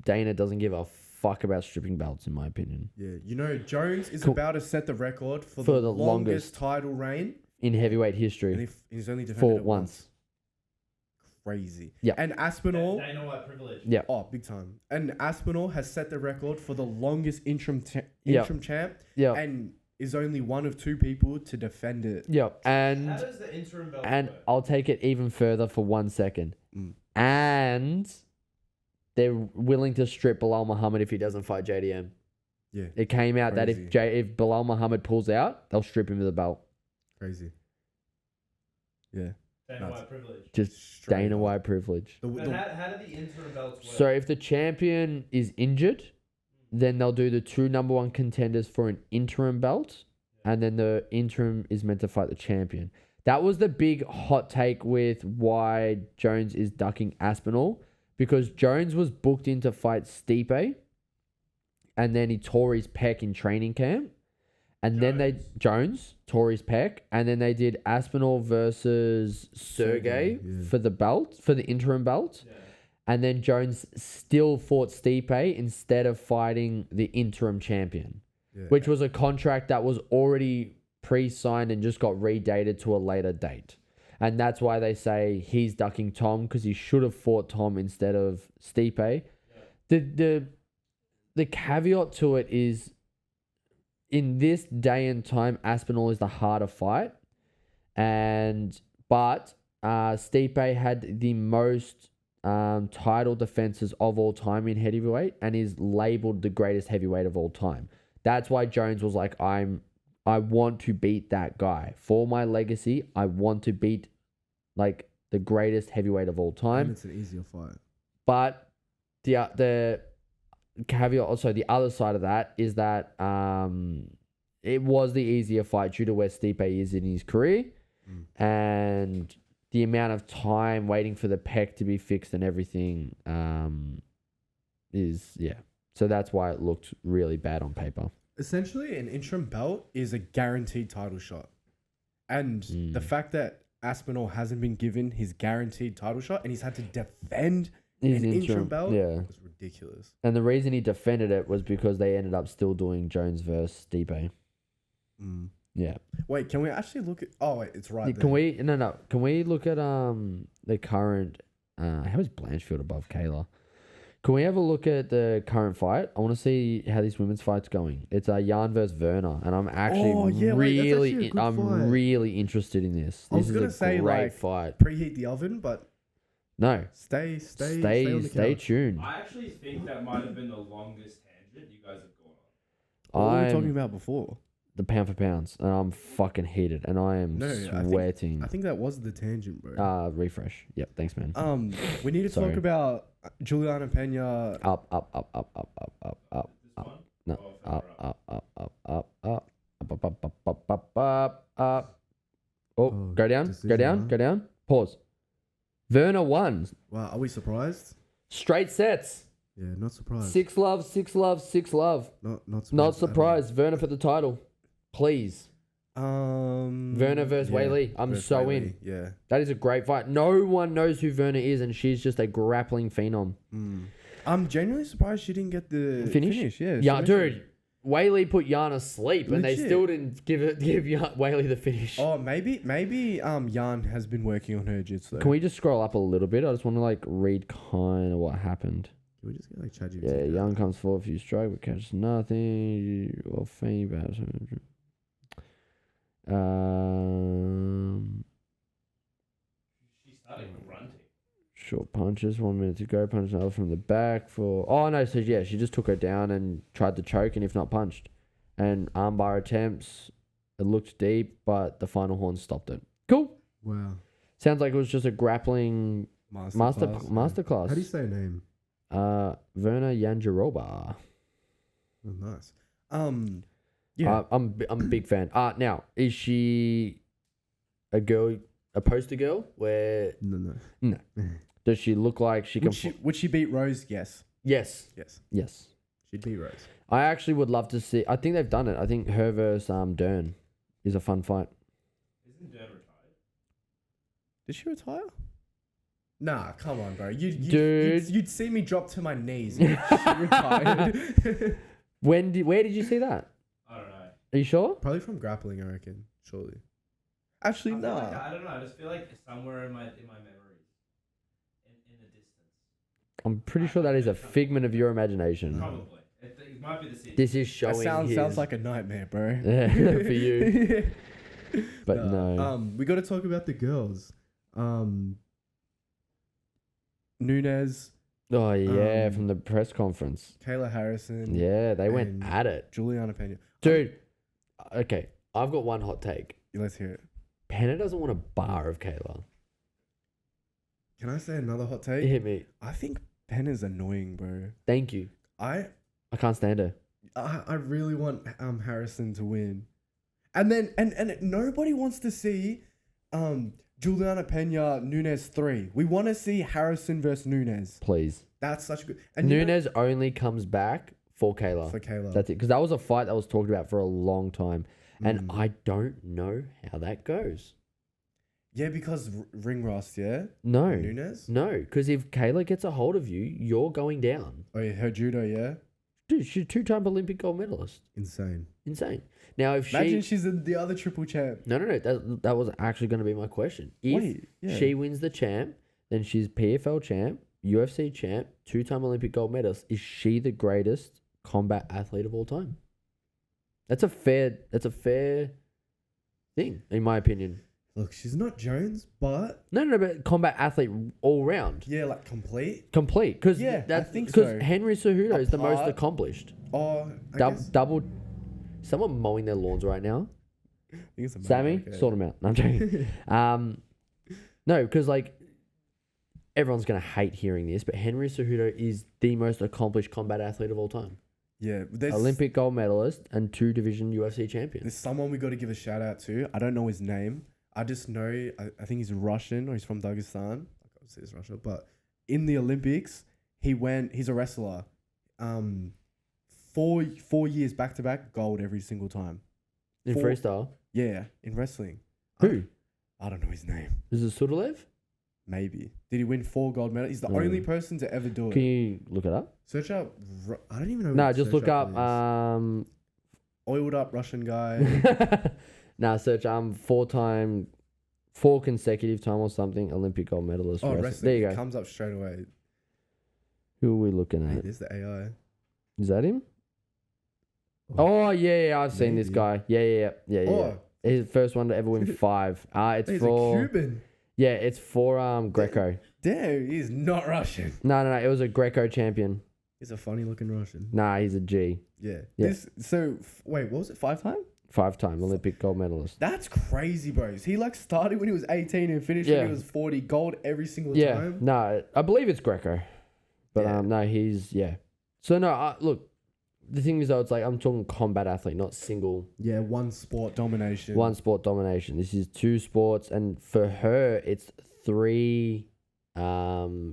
Dana doesn't give a fuck about stripping belts, in my opinion. Yeah, you know, Jones is Cool. about to set the record for For the the longest longest title reign, In heavyweight and history, he's only defended for it once. Crazy. Yeah. And Aspinall, Dana White privilege. Yeah. oh, big time. And Aspinall has set the record for the longest interim Yeah. champ, Yeah. and is only one of two people to defend it. Yeah. How And does the interim belt and work? I'll take it even further for 1 second. Mm. And they're willing to strip Bilal Muhammad if he doesn't fight JDM. Yeah, It came out that Crazy. if Bilal Muhammad pulls out, they'll strip him of the belt. crazy. Yeah. Dana nuts. White privilege. Just Straight Dana up. White privilege. But how do the interim belts work? So if the champion is injured, then they'll do the two number one contenders for an interim belt, and then the interim is meant to fight the champion. That was the big hot take with why Jones is ducking Aspinall, because Jones was booked in to fight Stipe, and then he tore his pec in training camp, and then they Jones tore his pec, and then they did Aspinall versus Sergey yeah. for the belt, for the interim belt. Yeah. And then Jones still fought Stipe instead of fighting the interim champion, Yeah. which was a contract that was already pre-signed and just got redated to a later date. And that's why they say he's ducking Tom, because he should have fought Tom instead of Stipe. The caveat to it is, in this day and time, Aspinall is the harder fight. But Stipe had the most title defenses of all time in heavyweight and is labeled the greatest heavyweight of all time. That's why Jones was like, I want to beat that guy. For my legacy, I want to beat like the greatest heavyweight of all And time. it's an easier fight. But the caveat, also the other side of that is that it was the easier fight due to where Stipe is in his career, and the amount of time waiting for the pec to be fixed and everything is, yeah. So that's why it looked really bad on paper. Essentially, an interim belt is a guaranteed title shot. And the fact that Aspinall hasn't been given his guaranteed title shot and he's had to defend His an interim belt yeah. was ridiculous. And the reason he defended it was because they ended up still doing Jones versus Stipe. Yeah. Wait, can we actually look at... Oh, wait, it's right there. Can we... No. Can we look at the current... how is Blanchfield above Kayla? Can we have a look at the current fight? I want to see how this women's fight's going. It's Jan versus Werner, and I'm actually fight. really interested in this. I was This gonna is a say, great like, fight. Preheat the oven, but No, stay on the stay couch. tuned. I actually think that might have been the longest tangent you guys have gone on. What were we I'm talking about before? the pound for pounds, and I'm fucking heated, and I am No, sweating. I think that was the tangent, bro. Refresh. Yep, thanks, man. We need to Sorry. talk about Juliana Pena. Up. This one? No, Oh, up. Oh, Oh, go down, decision, go down. Pause. Werner won. Wow, are we surprised? Straight sets. Yeah, not surprised. 6 love. Not surprised. Not at surprised. Werner for the title. Please. all. Werner versus Weili. I'm versus so Weili, in. Yeah. That is a great fight. No one knows who Werner is, and she's just a grappling phenom. I'm genuinely surprised she didn't get the Finish? Yeah, Yeah, she dude. Weili put Jan asleep, and they Legit. still didn't give Weili the finish. Oh, maybe Jan has been working on her jiu-jitsu. Can we just scroll up a little bit? I just want to like read kind of what happened. Can we just get like ChatGPT? Yeah, Young comes forward, few strike, but catches nothing. Well, Fanny bad. She started grunting. Short punches, 1 minute to go. Punch another from the back for. Oh no! So yeah, she just took her down and tried to choke, and if not punched, and armbar attempts. It looked deep, but the final horn stopped it. Cool. Wow. Sounds like it was just a grappling masterclass. How do you say her name? Verna Yanjaroba. Oh, nice. Yeah. I'm a big fan. Now, is she a girl, a poster girl? Where No. does she look like she can? Would she beat Rose? Yes. Yes. Yes. She'd beat Rose. I actually would love to see. I think they've done it. I think her versus Dern is a fun fight. Isn't Dern retired? Did she retire? Nah, come on, bro. Dude. You'd see me drop to my knees. You're tired. Where did you see that? I don't know. Are you sure? Probably from grappling, I reckon. Surely. Actually, I feel like, nah. I don't know. I just feel like it's somewhere in my memories, in the distance. I'm pretty sure that is a figment of your imagination. Probably. It might be the city. This is That showing sounds like a nightmare, bro. Yeah, for you. But Nah. no. We got to talk about the girls. Nunez, Oh yeah, um, from the press conference. Kayla Harrison, Yeah, they went and at it. Juliana Pena. Dude, okay, I've got one hot take. Let's hear it. Penna doesn't want a bar of Kayla. Can I say another hot take? Hit me. I think Pena's annoying, bro. Thank you. I can't stand her. really want Harrison to win, and then and nobody wants to see Juliana Pena Nunez 3. We want to see Harrison versus Nunez. Please. That's such a good. And you know- Nunez only comes back for Kayla. for Kayla. That's it. Because that was a fight that was talked about for a long time. And Mm. I don't know how that goes. Yeah, because ring rust. Yeah. No. Nunez. No. Because if Kayla gets a hold of you, you're going down. Oh yeah, her judo. Yeah. Dude, she's a 2-time Olympic gold medalist. Insane. Insane. Now, if Imagine she... she's the other triple champ. No. That was actually going to be my question. If Wait, yeah. she wins the champ, then she's PFL champ, UFC champ, 2-time Olympic gold medalist. Is she the greatest combat athlete of all time? That's a fair thing, in my opinion. Look, she's not Jones, but No, but combat athlete all round. yeah, like complete. Complete. Because Yeah, I think because so. Henry Cejudo is the most Apart- accomplished. Oh, I guess. Double. Someone mowing their lawns right now. I think it's a Sammy, man, okay. sort them out. No, I'm joking. No, because like everyone's gonna hate hearing this, but Henry Cejudo is the most accomplished combat athlete of all time. Yeah, there's Olympic gold medalist and 2-division UFC champion. There's someone we got to give a shout out to. I don't know his name. I just know I think he's Russian or he's from Dagestan. Like obviously it's Russia, but in the Olympics he's a wrestler. 4 years back to back gold every single time. In Four- freestyle. Yeah, in wrestling. Who? I don't know his name. Is it Sudolev? Maybe. Did he win 4 gold medals? He's the No. only person to ever do it. Can you look it up? Search up. I don't even know. No, what just search look up. is. Oiled up Russian guy. Search 4 consecutive time or something Olympic gold medalist. Oh, wrestler. wrestling. There you It go. comes up straight away. Who are we looking Hey, at? there's the AI. Is that him? Oh yeah, I've seen this Maybe. guy. Yeah. Oh, He's the first one to ever win 5. It's he's for a Cuban. yeah, it's for Greco. Damn, he's not Russian. No, it was a Greco champion. He's a funny looking Russian. Nah, he's a G. Yeah. Yeah. Wait, what was it? 5 time? 5-time Olympic gold medalist. That's crazy, bro. He like started when he was 18 and finished Yeah. when he was 40. Gold every single Yeah, time. no, I believe it's Greco, but Yeah. no, he's So no, look, the thing is though, it's like I'm talking combat athlete, not single Yeah, one sport domination. one sport domination. This is 2 sports, and for her, it's 3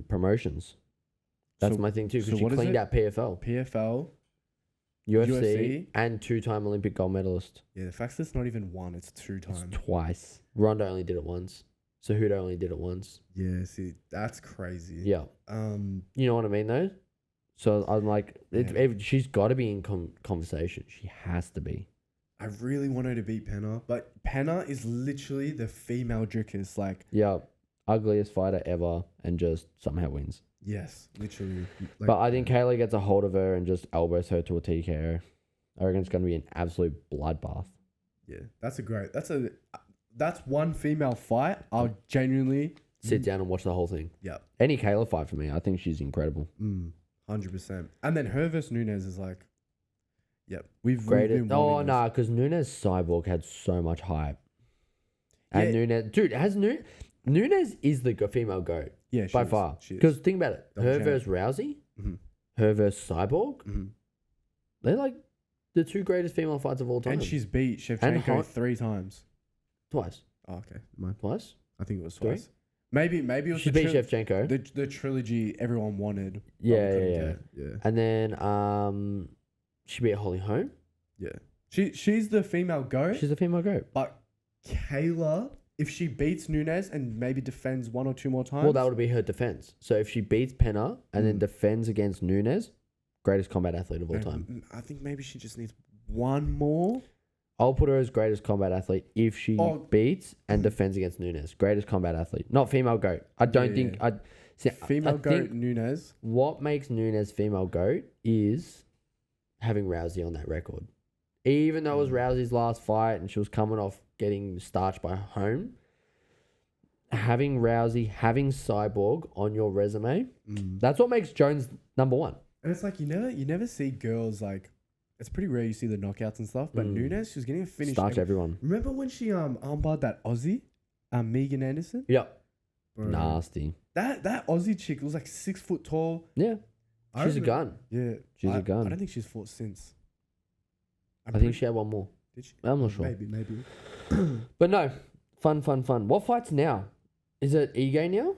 promotions. That's So- my thing too, so because she what is cleaned it? out PFL, PFL. UFC, UFC? and 2-time Olympic gold medalist. Yeah, the fact that it's not even one, it's 2 It's times. twice. Ronda only did it once. Cejudo only did it once. Yeah, see, that's crazy. Yeah. You know what I mean though? So I'm like, she's got to be in conversation. She has to be. I really want her to beat Penna, but Penna is literally the female Drickus. Like, Yeah. Ugliest fighter ever, and just somehow wins. yes, literally. Like, But I think Kayla gets a hold of her and just elbows her to a TKO. I reckon it's going to be an absolute bloodbath. yeah, that's one female fight. I'll genuinely Sit down and watch the whole thing. Yeah. Any Kayla fight for me. I think she's incredible. 100%. And then her versus Nunez is like, yep, we've Great. been Oh, wanting this. nah, because Nunez Cyborg had so much hype. And Yeah. Nunez, dude, Nunez is the female GOAT Yeah, she by is. far. She is. Because think about it. Double Her champ. versus Rousey, Mhm. her versus Cyborg, Mhm. they're like the 2 greatest female fights of all time. And she's beat Shevchenko Hunt- 3 times. twice. Oh, okay, mine. Twice? I think it was Three? twice. Maybe it was She beat Shevchenko. the trilogy everyone wanted. but we Yeah, couldn't yeah. get. Yeah. And then she beat Holly Holm. Yeah. She's the female goat, She's a female GOAT. but Kayla if she beats Nunes and maybe defends 1 or 2 more times. Well, that would be her defense. So if she beats Penna and then defends against Nunes, greatest combat athlete of all time. I think maybe she just needs 1 more. I'll put her as greatest combat athlete if she beats and defends against Nunes. Greatest combat athlete, not female GOAT. I don't think Female I GOAT think Nunes. what makes Nunes female GOAT is having Rousey on that record. Even though it was Rousey's last fight and she was coming off getting starched by Home, having Rousey, having Cyborg on your resume, that's what makes Jones number 1. And it's like you never see girls like. It's pretty rare you see the knockouts and stuff, but Nunes, she was getting a finish. Starch everyone. Remember when she armbarred that Aussie, Megan Anderson? Yep. Bro, Nasty. That Aussie chick was like 6 foot tall. Yeah. She's a gun. Yeah. She's a gun. I don't think she's fought since. I think she had one more. Did she? I'm not sure. Maybe. But no. Fun. What fights now? Is it Ige now?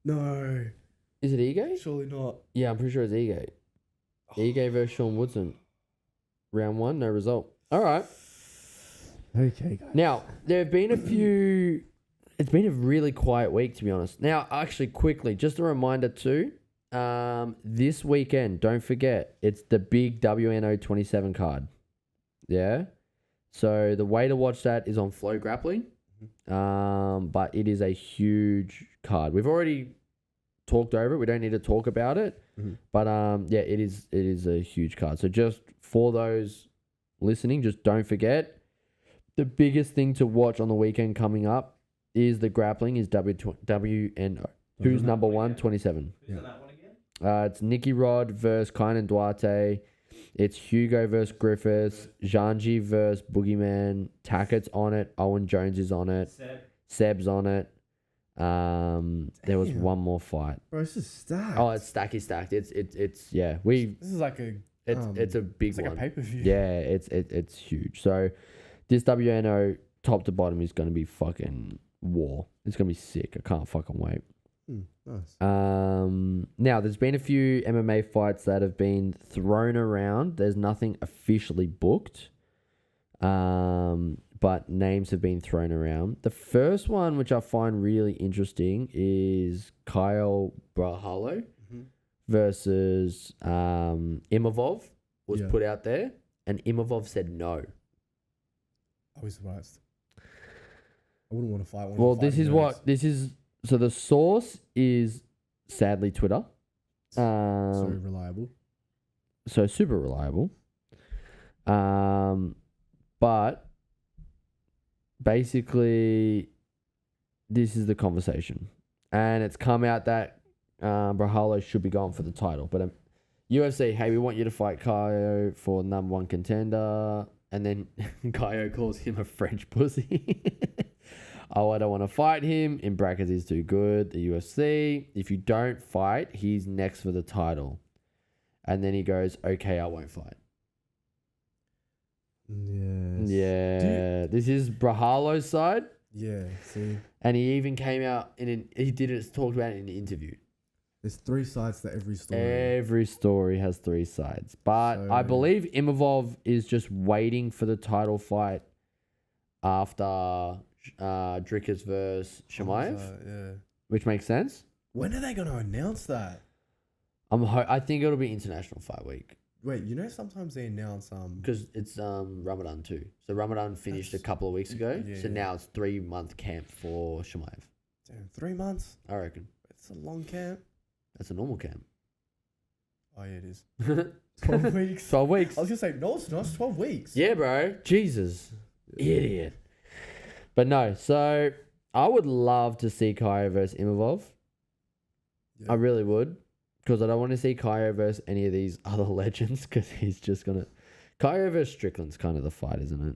No. Is it Ige? Surely not. Yeah, I'm pretty sure it's Ige. Ige versus Sean Woodson. Round 1, no result. All right. Okay, guys. Now, there have been a few... It's been a really quiet week, to be honest. Now, actually, quickly, just a reminder too. This weekend, don't forget, it's the big WNO 27 card. Yeah? So, the way to watch that is on Flow Grappling. But it is a huge card. We've already talked over it. We don't need to talk about it. But yeah, it is a huge card. So just for those listening, just don't forget, the biggest thing to watch on the weekend coming up is the grappling is WNO. Who's number 1? 27. Who's in that one again? It's Nicky Rod versus Kynan Duarte. It's Hugo versus Griffiths. Janji versus Boogeyman. Tackett's on it. Owen Jones is on it. Seb's on it. There was one more fight. Bro, it's just stacked. Oh, it's stacked. It's yeah. This is like a it's a big one. It's like a pay-per-view. Yeah, it's huge. So this WNO top to bottom is gonna be fucking war. It's gonna be sick. I can't fucking wait. Nice. Now there's been a few MMA fights that have been thrown around. There's nothing officially booked. But names have been thrown around. The first one, which I find really interesting, is Kyle Brahalo versus Imavov was put out there, and Imavov said no. I was surprised. I wouldn't want to fight one. Well, so the source is sadly Twitter. So reliable. So super reliable. But basically, this is the conversation. And it's come out that Brahalo should be going for the title. But UFC, hey, we want you to fight Kaio for number 1 contender. And then Kaio calls him a French pussy. Oh, I don't want to fight him. In brackets, he's too good. The UFC, if you don't fight, he's next for the title. And then he goes, okay, I won't fight. Yes. Yeah. This is Brahalo's side. Yeah, see. And he even came out talked about it in an interview. There's 3 sides to every story. Every story has 3 sides. But I believe Imavov is just waiting for the title fight after Drickers versus Shemaev, yeah. which makes sense. When are they going to announce that? I think it'll be International Fight Week. Wait, sometimes they announce because it's Ramadan too. So Ramadan finished a couple of weeks ago. Yeah, so now it's 3-month camp for Shemaev. Damn, 3 months? I reckon. It's a long camp. That's a normal camp. Oh yeah, it is. 12 weeks. 12 weeks. I was gonna say no, it's not. It's 12 weeks. Yeah, bro. Jesus, idiot. But no. So I would love to see Kaio versus Imavov. Yeah. I really would. Because I don't want to see Kaio versus any of these other legends, because he's just going to... Kaio versus Strickland's kind of the fight, isn't it?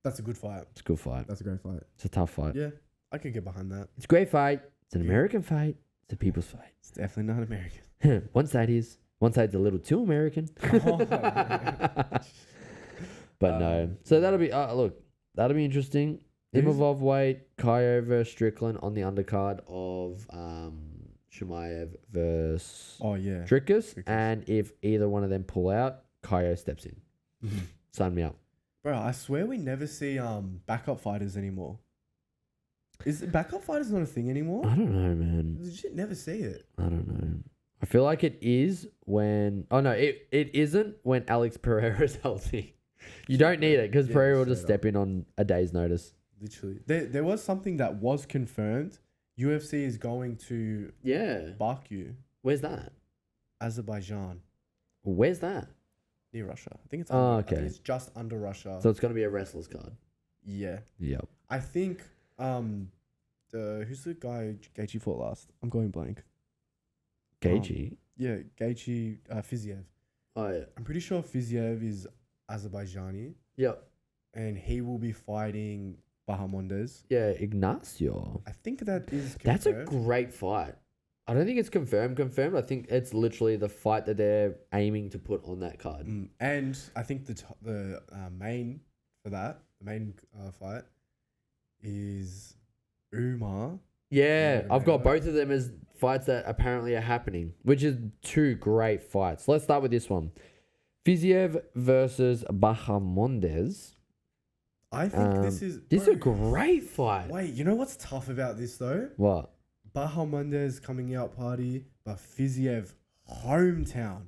That's a good fight. It's a good fight. That's a great fight. It's a tough fight. Yeah, I could get behind that. It's a great fight. It's an American fight. It's a people's fight. It's definitely not American. One side is. One side's a little too American. But no. So that'll be... that'll be interesting. Imavov weight, Kaio versus Strickland on the undercard of... Shemaev versus Drickus, and if either one of them pull out, Kaio steps in. Sign me up. Bro, I swear we never see backup fighters anymore. Is backup fighters not a thing anymore? I don't know, man. You should never see it. I don't know. I feel like it is when... Oh, no, it isn't when Alex Pereira is healthy. You don't need it because Yeah, Pereira will just straight step in on a day's notice. Literally. There was something that was confirmed. UFC is going to Yeah. Baku, Where's that? Azerbaijan, Where's that? near Russia. I think it's Oh, under, I okay. think it's just under Russia. So it's going to be a wrestler's card. Yeah. Yep. I think who's the guy Gaethje fought last? I'm going blank. Gaethje? Yeah, Gaethje Fiziev. Oh, yeah. I'm pretty sure Fiziev is Azerbaijani Yep. and he will be fighting Bahamondes. Yeah, Ignacio. I think that is confirmed. That's a great fight. I don't think it's confirmed. I think it's literally the fight that they're aiming to put on that card. And I think the main for that, the main fight is Umar. Yeah, I've got Yeah. both of them as fights that apparently are happening, which is two great fights. Let's start with this one. Fiziev versus Bahamondes. I think this is a bro, great fight. Wait, you know what's tough about this though? What? Bahamondes coming out party, but Fiziev hometown.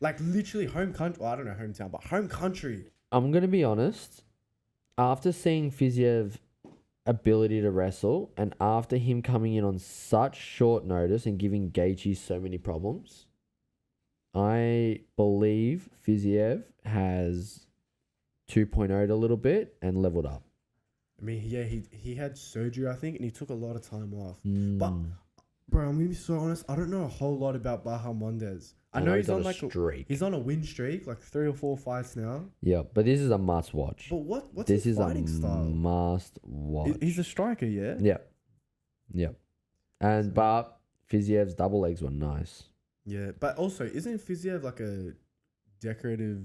Like literally home country. Well, I don't know hometown, but home country. I'm going to be honest. After seeing Fiziev ability to wrestle and after him coming in on such short notice and giving Gaethje so many problems, I believe Fiziev has 2.0'd a little bit and leveled up. I mean, yeah, he had surgery, I think, and he took a lot of time off. Mm. But, bro, I'm gonna be so honest. I don't know a whole lot about Bahamondes. I know he's on like streak. he's on a win streak, like 3 or 4 fights now. Yeah, but this is a must watch. But what's This his is a fighting style? must watch. He's a striker, yeah. Yep. And but Fiziev's double legs were nice. Yeah, but also isn't Fiziev like a decorative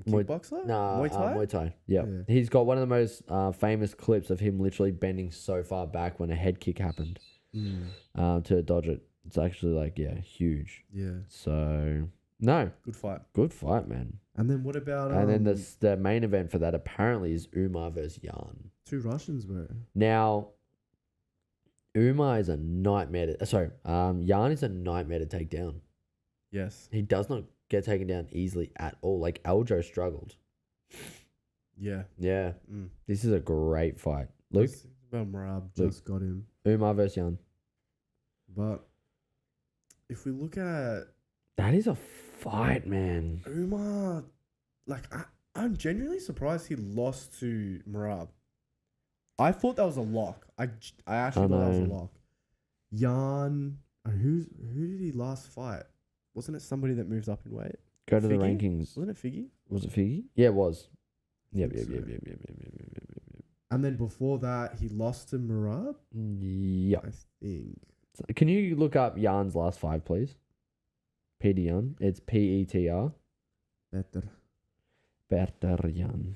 Muay- kickboxer? Nah, Muay Thai? Muay Thai. Yep. Yeah. He's got one of the most famous clips of him literally bending so far back when a head kick happened to dodge it. It's actually like, yeah, huge. Yeah, So, no, good fight. good fight, man. And then what about And then the main event for that apparently is Umar versus Jan. 2 Russians, bro? Now, Umar is a nightmare. Jan is a nightmare to take down. Yes. He does not get taken down easily at all. Like Aljo struggled. Yeah. Yeah, Mm. this is a great fight. Luke, Marab Luke. just got him. Umar versus Jan. But if we look at That is a fight, man. Umar, like I'm genuinely surprised he lost to Marab. I thought that was a lock. I actually thought that was a know. lock. Jan, who did he last fight? Wasn't it somebody that moved up in weight? Go to the Figgy? rankings. Wasn't it Figgy? Was it Figgy? Yeah, it was. Yep. think so. And then before that, he lost to Marab, Yep. I think. So can you look up Jan's last 5, please? Peter Jan. It's Petr. Better. Peter Jan.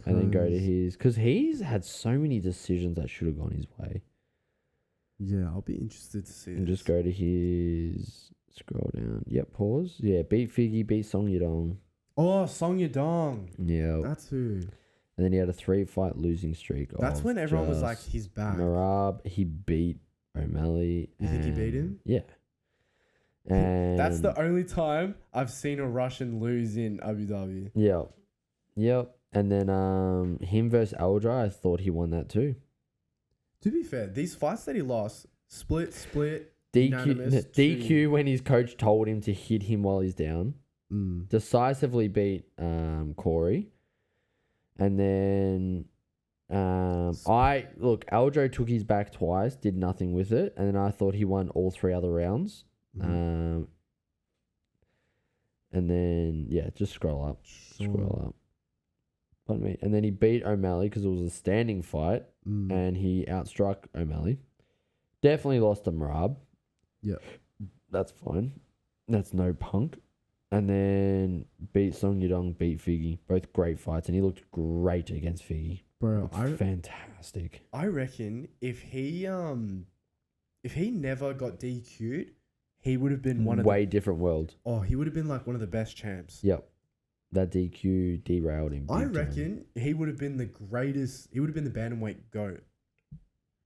And then go to his... Because he's had so many decisions that should have gone his way. Yeah, I'll be interested to see. And this. just go to his... Scroll down. Yep, pause. Yeah, beat Figgy, beat Song Yadong. Oh, Song Yadong. Yeah. That's who. And then he had a 3-fight losing streak. That's of when everyone was like, just he's back. Marab, he beat O'Malley. You think he beat and- him? Yeah. And That's the only time I've seen a Russian lose in Abu Dhabi. Yep. And then him versus Aldra, I thought he won that too. To be fair, these fights that he lost, split, DQ unanimous, DQ when his coach told him to hit him while he's down. Decisively beat Corey. And then Aljo took his back twice, did nothing with it, and then I thought he won all 3 other rounds. And then just scroll up. Scroll up. Pardon me. And then he beat O'Malley because it was a standing fight, and he outstruck O'Malley. Definitely lost to Marab. Yeah. That's fine. That's no punk. And then beat Song Yadong, beat Figgy. Both great fights, and he looked great against Figgy. Bro, Fantastic. I reckon if he never got DQ'd, he would have been Way different world. he would have been like one of the best champs. Yep. That DQ derailed him. I big time. reckon he would have been the greatest. He would have been the bantamweight GOAT.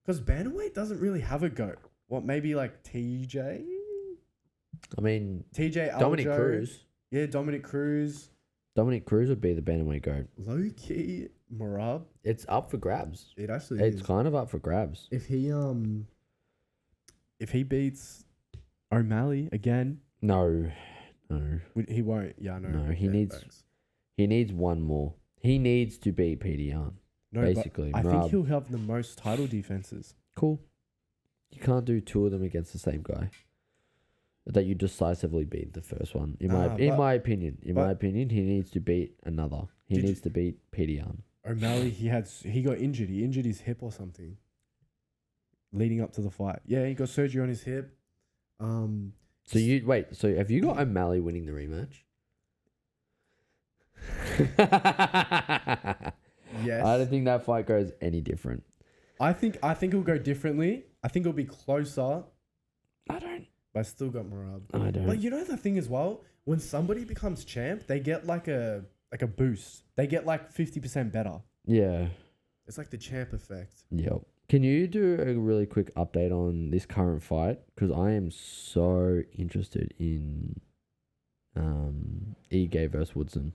Because bantamweight doesn't really have a goat. What, maybe like TJ? I mean, TJ Dominic Aljo. Cruz. Yeah, Dominic Cruz. Dominic Cruz would be the bantamweight goat. Low key Marab. It's up for grabs. It actually It's is. kind of up for grabs. If he beats O'Malley again, No. he won't. Yeah, no. No, he Yeah, needs- thanks. He needs one more. He needs to beat Peter Yan. No, basically, but I Marab. think he'll have the most title defenses. Cool. You can't do two of them against the same guy. That you decisively beat the first one. In my opinion, he needs to beat another. He Did needs to beat Peter Yan. O'Malley, he got injured. He injured his hip or something. Leading up to the fight. Yeah, he got surgery on his hip. So have you got O'Malley winning the rematch? Yes. I don't think that fight goes any different. I think it'll go differently. I think it'll be closer. I don't. But I still got Marab. I don't. But you know the thing as well, when somebody becomes champ, they get like a boost. They get like 50% better. Yeah. It's like the champ effect. Yep. Can you do a really quick update on this current fight? Because I am so interested in Ige versus Woodson.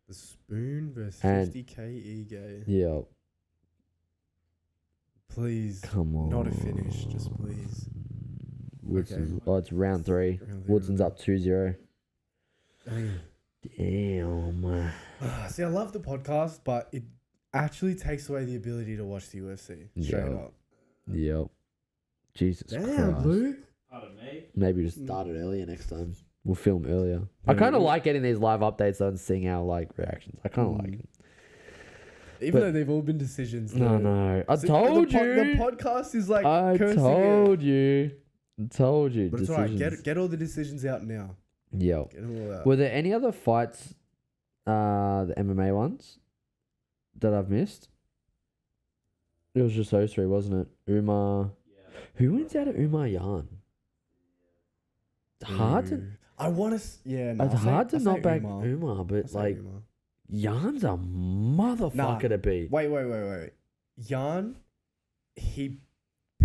The spoon versus And- 50k Ige. Yeah. Please. Come on. Not a finish, just please. Woodson. Okay. Oh, it's round 3. Round three, Woodson's round up 2-0. three. Damn. See, I love the podcast, but it actually takes away the ability to watch the UFC. Straight Yeah. up. Yep. Jesus Damn, Christ. Luke. Pardon me. Maybe just start it earlier next time. We'll film earlier. I kind of like getting these live updates though and seeing our reactions. I kind of like it. Even But- though they've all been decisions. No, though. no. I See, told you. The podcast is like I cursing told you. I told you. it. But it's alright. Get all the decisions out now. Yep. Get them all out. Were there any other fights, the MMA ones, that I've missed? It was just those 3, wasn't it? Umar. Yeah. Who wins out of Umar Yan? It's hard to. I want to. Yeah, no, It's I'll say- hard to I'll not say back Umar. Umar, I'll but say like Umar. Yan's a motherfucker to beat. Wait. Jan, he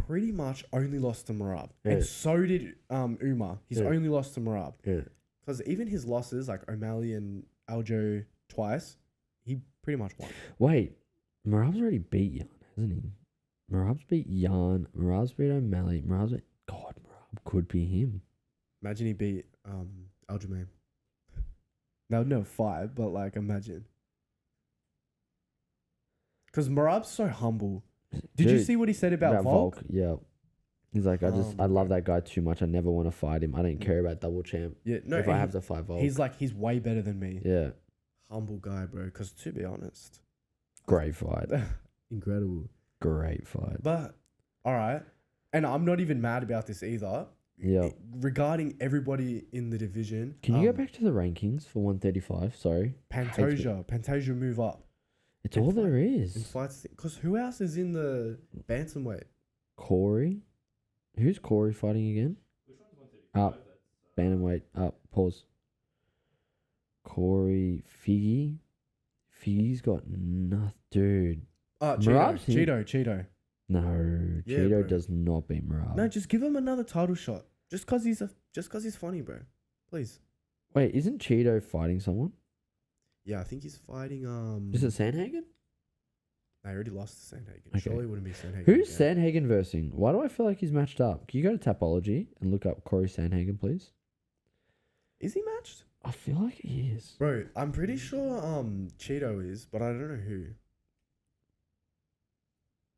pretty much only lost to Marab. Yeah. And so did Umar. He's Yeah. only lost to Marab. Yeah. Because even his losses, like O'Malley and Aljo twice, he pretty much won. Wait, Marab's already beat Yan, hasn't he? Marab's beat Yan. Marab's beat O'Malley. Marab could be him. Imagine he beat Aljamain. No fight, but like imagine. Because Marab's so humble. Did you Dude, see what he said about Volk? Yeah. He's like, I my love God. that guy too much. I never want to fight him. I don't care about double champ. Yeah, no, if I have to fight Volk. he's way better than me. Yeah. Humble guy, bro. Because to be honest, Great fight. incredible. Great fight. But all right, and I'm not even mad about this either. Yeah. Regarding everybody in the division, Can you go back to the rankings for 135? Sorry. Pantoja move up It's all there in is. fights. Because who else is in the bantamweight? Corey. Who's Corey fighting again? Which one's 135? Up. Bantamweight. Up. Pause. Corey Figgy. Figgy's got nothing. Dude. Marab's him. Cheeto. No. Yeah, Cheeto bro. does not beat Marab. No, just give him another title shot. Just cause he's funny, bro. Please. Wait, isn't Cheeto fighting someone? Yeah, I think he's fighting. Is it Sandhagen? I already lost to Sandhagen. Okay. Surely it wouldn't be Sandhagen. Who's again. Sandhagen versing? Why do I feel like he's matched up? Can you go to Tapology and look up Corey Sandhagen, please? Is he matched? I feel like he is. Bro, I'm pretty sure Cheeto is, but I don't know who.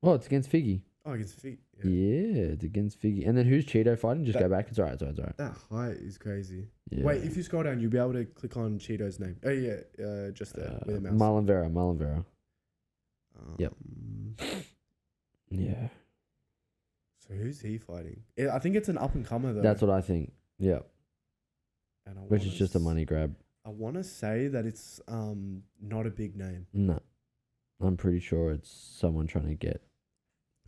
Oh, it's against Figgy. Oh, against feet. Yeah, it's against Figgy. And then who's Cheeto fighting? Just That- go back. It's alright. That height is crazy. Yeah. Wait, if you scroll down, you'll be able to click on Cheeto's name. Oh yeah, just there with a mouse. Marlon Vera. Yep. Um, Yeah. So who's he fighting? I think it's an up and comer though. That's what I think. Yeah. And Which is just a money grab. I want to say that it's not a big name. No. I'm pretty sure it's someone trying to get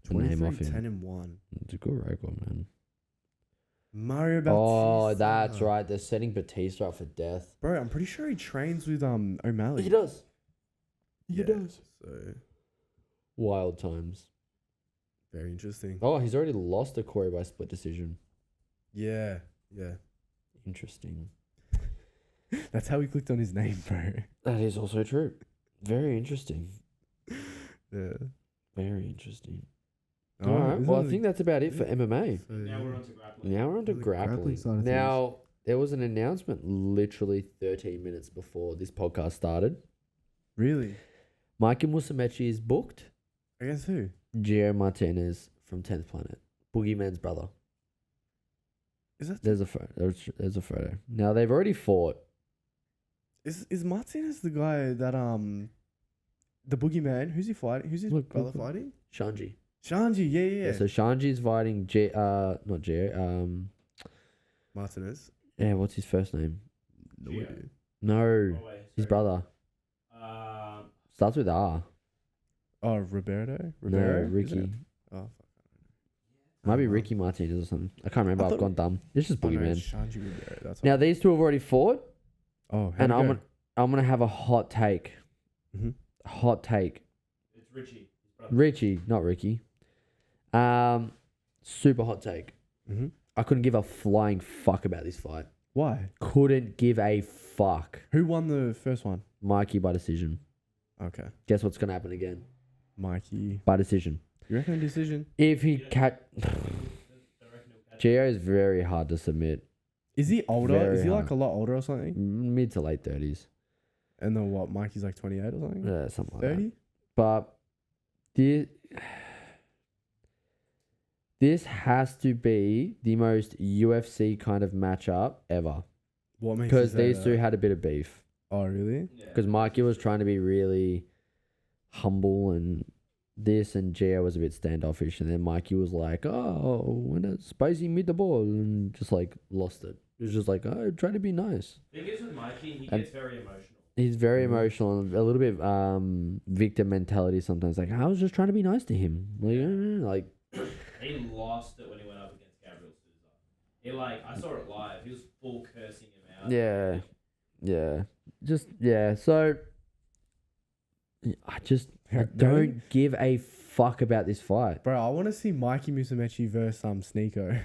the name 23, off him. 10 and 1. It's a good record, man. Mario Batista. Oh, that's right. They're setting Batista up for death. Bro, I'm pretty sure he trains with O'Malley. He does. Yeah, So Wild times. Very interesting. Oh, he's already lost to Corey by split decision. Yeah. Interesting. That's how we clicked on his name, bro. That is also true. Very interesting. Yeah. Very interesting. Oh, All right. isn't Well, I it- think that's about it for MMA. so, Now we're on to grappling. Now we're on to The grappling grappling. side of things. Now, there was an announcement literally 13 minutes before this podcast started. Really? Mikey Musumeci is booked. Against who? Gio Martinez from 10th Planet. Boogeyman's brother. Is that There's a photo. There's a photo. Now, they've already fought. is Martinez the guy that the boogeyman? Who's he fighting? Who's his brother fighting? Shanji. Shanji. Yeah. So Shanji's fighting not Gio. Martinez. Yeah, what's his first name? No Gio. idea. No, Oh, wait, his sorry. brother. Starts with R. Oh, Roberto. No, Rivero, isn't Ricky. it? Oh, fuck. Might be Oh, Ricky Martinez or something. I can't remember. I I've thought- gone dumb. It's just Oh, no, Boogeyman. it's Shanji Rivero. That's Now what. these two have already fought, Oh, and how'd it I'm gonna have a hot take. Mhm. Hot take. It's Richie. His brother. Richie, not Ricky. Super hot take. Mhm. I couldn't give a flying fuck about this fight. Why? Couldn't give a fuck. Who won the first one? Mikey by decision. Okay, Guess what's gonna happen again? Mikey. By decision. You reckon a decision? If he Yeah. catch, Don't reckon he'll catch Gio is very hard to submit. Is he older? Very Is he like hard. a lot older or something? Mid to late 30s. And then what? Mikey's like 28 or something? Yeah, something like that. 30? But this has to be the most UFC kind of matchup ever. What makes you Because say these two that? had a bit of beef. Oh, really? Yeah. Because Mikey was trying to be really humble and this, and Gio was a bit standoffish. And then Mikey was like, oh, when a spicy meet the ball, and just like lost it. It was just like, oh, try to be nice. Thing is with Mikey, he And- gets very emotional. He's very Mhm. emotional and a little bit victim mentality sometimes. Like, I was just trying to be nice to him. Like He lost it when he went up against Gabriel Souza. He I saw it live. He was full cursing him out. yeah. So I don't give a fuck about this fight. Bro, I want to see Mikey Musumeci versus Sneeko.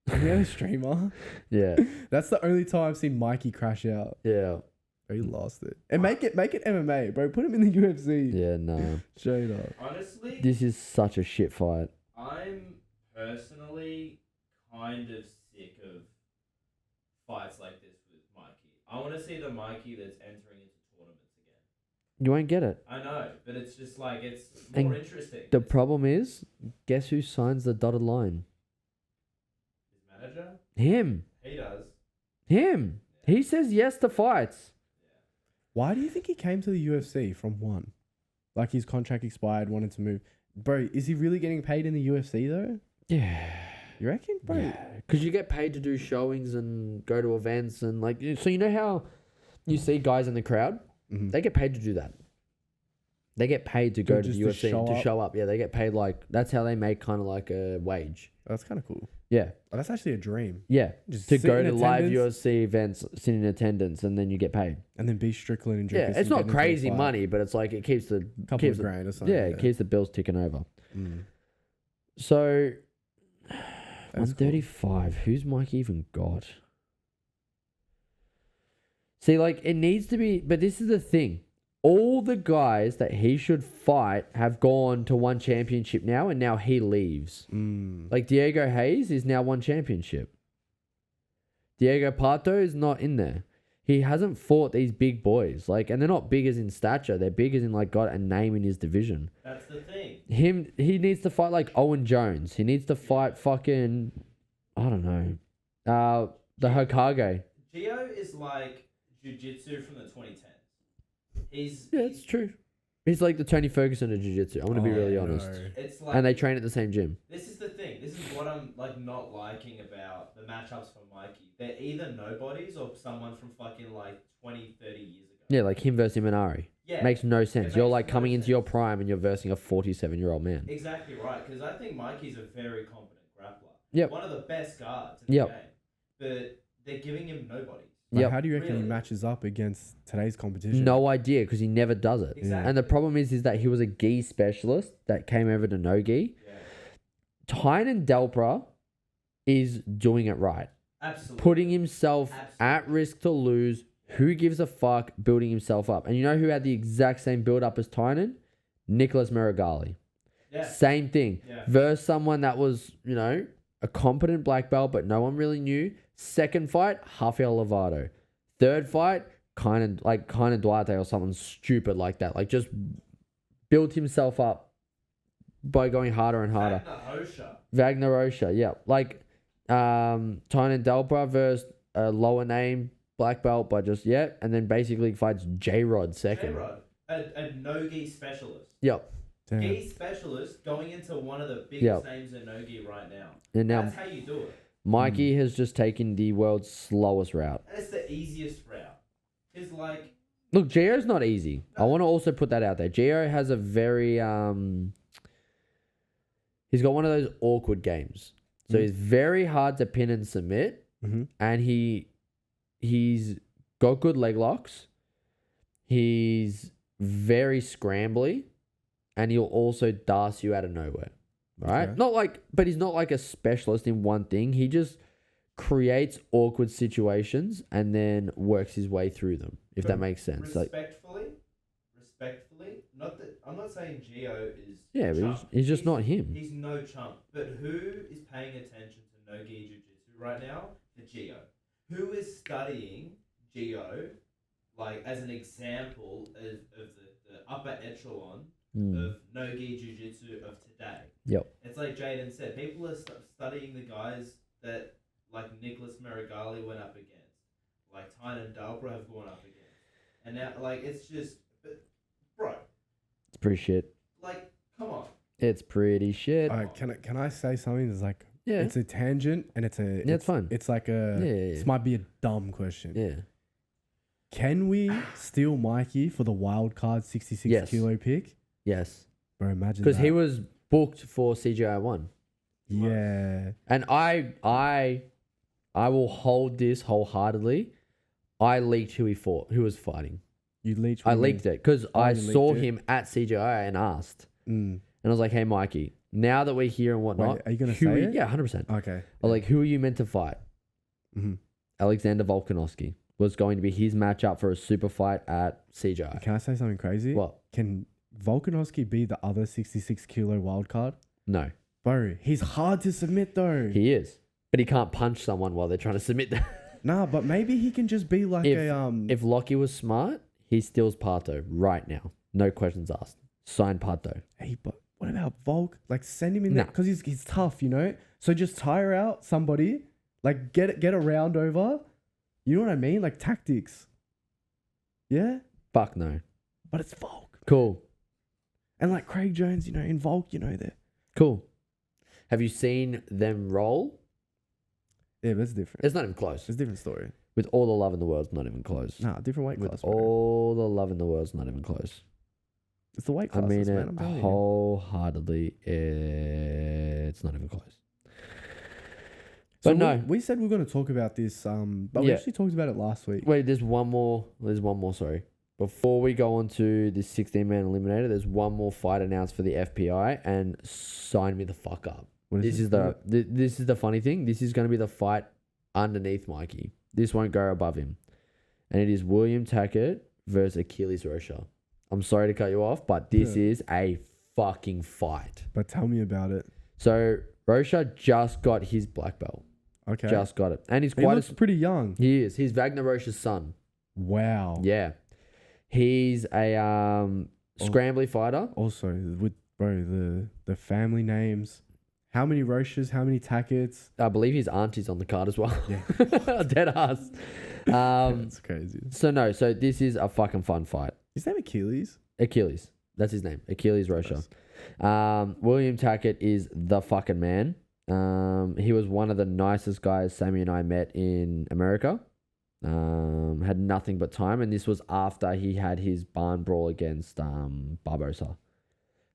Is he a streamer? Yeah, That's the only time I've seen Mikey crash out. yeah, He lost it. And make it MMA, bro. Put him in the UFC. yeah. No, Straight up. Honestly, this is such a shit fight. I'm personally kind of sick of fights like this with Mikey. I want to see the Mikey that's entering into tournaments again. You won't get it. I know, but it's just it's And more interesting. The problem is, guess who signs the dotted line? His manager, Him. he does. Him. He says yes to fights. Why do you think he came to the UFC from one? Like his contract expired, wanted to move. Bro, is he really getting paid in the UFC though? Yeah. You reckon, bro? Because you get paid to do showings and go to events and so you know how you see guys in the crowd? Mhm. They get paid to do that. They get paid to go to Just the to UFC show to up? show up. Yeah, they get paid that's how they make kind of like a wage. That's kind of cool. Yeah. Oh, that's actually a dream. Yeah. Just To sit go in to live attendance UFC events, sit in attendance, and then you get paid. and then be Strickland and drink. Yeah, us it's and not get into a crazy fight. money, but it's like it keeps the Couple keeps of the- grand or something. yeah, it keeps the bills ticking over. Mm. So That's 135. Who's Mike even got? See, it needs to be, but this is the thing. All the guys that he should fight have gone to one championship now, and now he leaves. Mm. Like Diego Hayes is now one championship. Diego Pato is not in there. He hasn't fought these big boys. And they're not big as in stature. They're big as in got a name in his division. That's the thing. He needs to fight Owen Jones. He needs to fight fucking, I don't know, the Hokage. Gio is like jiu-jitsu from the 2010s. Yeah, it's true. He's like the Tony Ferguson of jiu-jitsu. I'm going to be really honest. It's And they train at the same gym. This is the thing. This is what I'm not liking about the matchups for Mikey. They're either nobodies or someone from fucking 20, 30 years ago. Yeah, like him versus Imanari. Yeah. Makes no sense. It You're makes no coming into your sense. prime and you're versing a 47-year-old man. Exactly right, because I think Mikey's a very competent grappler. Yep. One of the best guards in Yep. the game. But they're giving him nobodies. Yep. How do you reckon Really? he matches up against today's competition? No idea because he never does it. Exactly. And the problem is that he was a gi specialist that came over to no gi. Yeah. Tynan Delpra is doing it right. Absolutely. Putting himself Absolutely. at risk to lose. Who gives a fuck? Building himself up. And you know who had the exact same build up as Tynan? Nicholas Merigali. Yeah. Same thing. Yeah. Versus someone that was, a competent black belt, but no one really knew. Second fight, Rafael Lovato. Third fight, kind of Duarte or something stupid like that. Like just built himself up by going harder and harder. Wagner Rocha, yeah. Like Tynan Delpra versus a lower name black belt, but just and then basically fights J-Rod second. J-Rod, a no-gi specialist. Yep. Damn. Gi specialist going into one of the biggest names in no-gi right now. And now That's how you do it. Mikey has just taken the world's slowest route. And it's the easiest route. It's like... Look, Gio's not easy. I want to also put that out there. Gio has a very... he's got one of those awkward games. So he's very hard to pin and submit. Mm-hmm. And he's got good leg locks. He's very scrambly. And he'll also dance you out of nowhere. Right? Okay. But he's not like a specialist in one thing. He just creates awkward situations and then works his way through them, if that makes sense. Respectfully, I'm not saying Gio is but he's just not him. He's no chump. But who is paying attention to no-gi jiu-jitsu right now? The Gio. Who is studying Gio, like, as an example of the upper echelon of no-gi jiu-jitsu of today? Yep. It's like Jaden said, people are studying the guys that, like, Nicholas Merigali went up against, like Tynan Delpra have gone up against. And now, like, it's just, bro. It's pretty shit. Like, come on. It's pretty shit. All right, can I say something that's like, Yeah. it's a tangent and it's fine. It's like a, this might be a dumb question. Yeah. Can we steal Mikey for the wild card 66 kilo pick? Yes. Bro, imagine Because that. he was booked for CJI 1. Yeah. And I will hold this wholeheartedly. I leaked who was fighting. You leaked. I leaked it because I you saw leaked it? him at CJI and asked. Mm. And I was like, hey, Mikey, now that we're here and whatnot. Wait, are you going to say it? Yeah, 100%. Okay. I was like, who are you meant to fight? Mm-hmm. Alexander Volkanovski was going to be his matchup for a super fight at CJI. Can I say something crazy? What? Can Volkanovski be the other 66 kilo wild card? No. Bro, he's hard to submit though. He is. But he can't punch someone while they're trying to submit them. Nah, but maybe he can just be like If Lockie was smart, he steals Pato right now. No questions asked. Sign Pato. Hey, but what about Volk? Like, send him in there because he's tough, you know. So just tire out somebody, like get a round over. You know what I mean? Like tactics. Yeah, Fuck no. but it's Volk Cool. and like Craig Jones, you know, in Volk, you know that. Cool. Have you seen them roll? Yeah, but it's different. It's not even close. It's a different story. With all the love in the world, it's not even close. Nah, different weight class. With bro. all the love in the world, it's not even close. It's the weight I classes, mean man. it I'm telling you. wholeheartedly. It's not even close. So But no. we said we are going to talk about this, but we Yeah. actually talked about it last week. Wait, there's one more, sorry. Before we go on to this 16-man eliminator, there's one more fight announced for the FPI, and sign me the fuck up. This is the funny thing. This is going to be the fight underneath Mikey. This won't go above him. And it is William Tackett versus Achilles Rocha. I'm sorry to cut you off, but this is a fucking fight. But tell me about it. So Rocha just got his black belt. Okay. Just got it. And he's He quite looks pretty young. He is. He's Wagner Rocha's son. Wow. Yeah. He's a scrambly fighter. Also, with the family names, how many Roches, how many Tackets? I believe his auntie's on the card as well. Yeah. Dead ass. That's crazy. So this is a fucking fun fight. His name Achilles? Achilles. That's his name. Achilles Rocha. William Tackett is the fucking man. He was one of the nicest guys Sammy and I met in America. Had nothing but time, and this was after he had his barn brawl against Barbosa.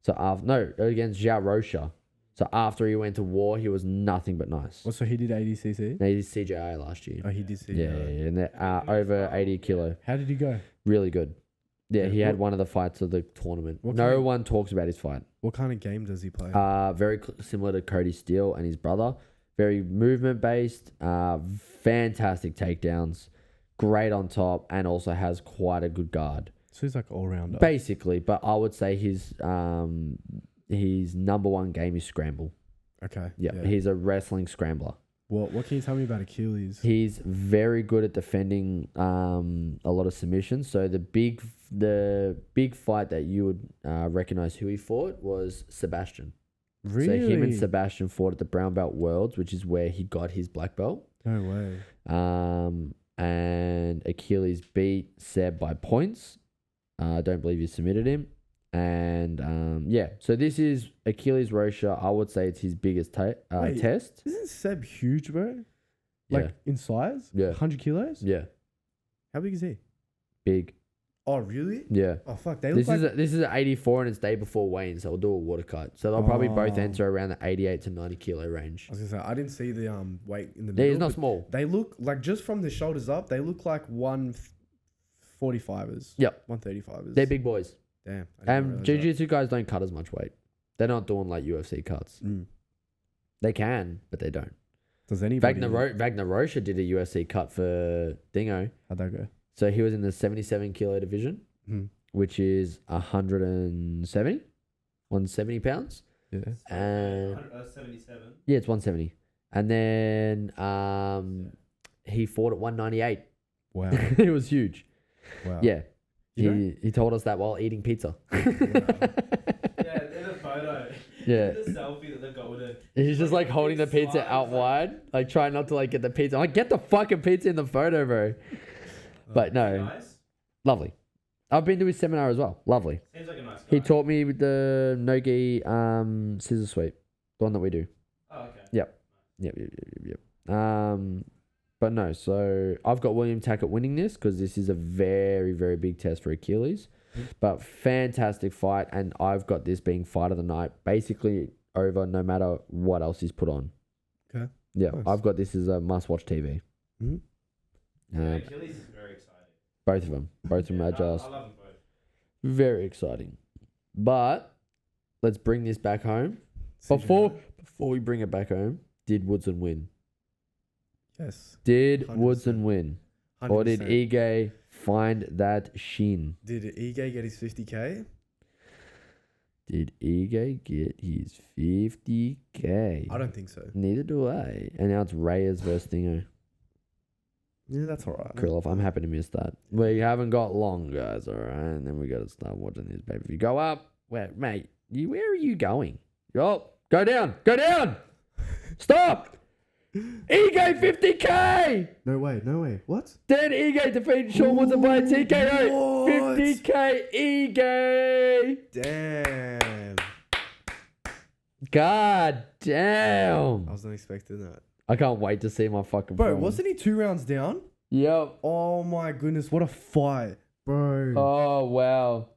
Against Xiao Rocha. So after he went to war, he was nothing but nice. Oh, so he did 80cc? No, he did CJI last year. Oh, he did CJI. Yeah, and they're over 80 kilo. How did he go? Really good. Yeah, Yeah, he had what- one of the fights of the tournament. what No kind- one talks about his fight. What kind of game does he play? Very similar to Cody Steele and his brother. Very movement based. Fantastic takedowns. Great on top, and also has quite a good guard. So he's like all rounder. Basically, but I would say his number one game is scramble. Okay. Yeah, he's a wrestling scrambler. What can you tell me about Achilles? He's very good at defending a lot of submissions. So the big fight that you would recognize who he fought was Sebastian. Really? So him and Sebastian fought at the Brown Belt Worlds, which is where he got his black belt. No way. And Achilles beat Seb by points. I don't believe you submitted him. And so this is Achilles Rocha. I would say it's his biggest test. Isn't Seb huge, bro? Like in size? Yeah. 100 kilos? Yeah. How big is he? Big. Oh, really? Yeah. Oh, fuck. They This look is like... this is an 84 and it's day before weigh-in, so we'll do a water cut. So they'll probably both Oh. enter around the 88 to 90 kilo range. I was going to say, I didn't see the weight in the Yeah, middle. he's not but small. They look like, just from the shoulders up, they look like 145ers. Yep. 135ers. They're big boys. Damn. And jiu-jitsu guys don't cut as much weight. They're not doing like UFC cuts. They can, but they don't. Does anybody... Wagner Rocha did a UFC cut for Dingo. How'd that go? So he was in the 77 kilo division, which is 170 pounds. Yeah. And 77. yeah, it's 170. And then he fought at 198. Wow. It was huge. Wow. Yeah. You He told us that while eating pizza. Yeah, in the photo. Yeah. The selfie that they've got with it. He's just like holding the big pizza slice, out like- wide, like trying not to like get the pizza. I'm like, get the fucking pizza in the photo, bro. But no, Nice. lovely. I've been to his seminar as well. Lovely. Seems like a nice guy. He taught me with the no-gi scissor sweep, the one that we do. Oh, okay. Yep. But no, so I've got William Tackett winning this because this is a very, very big test for Achilles. But fantastic fight, and I've got this being fight of the night, basically over no matter what else is put on. Okay. Yeah, Nice. I've got this as a must-watch TV. Mm-hmm. Achilles is very exciting. Both of them are I just love them both. very exciting. But let's bring this back home. Before we bring it back home, did Woodson win? Yes. Did 100%. Woodson win? 100%. Or did Ige find that shin? Did Ige get his 50K? Did Ige get his 50K? I don't think so. Neither do I. And now it's Reyes versus Dingo. Yeah, that's all right. Krylov, I'm happy to miss that. We haven't got long, guys, all right? And then we got to start watching this pay-per-view. Go up. Mate, where are you going? Go down. Go down. Stop. Ige 50K. No way. What? Then Ige defeated Sean Woodson by a TKO. What? 50K Ige. Damn. God damn. I wasn't expecting that. I can't wait to see my fucking Bro, phone. wasn't he 2 rounds down? Yep. Oh my goodness, what a fight. Bro. Oh, wow.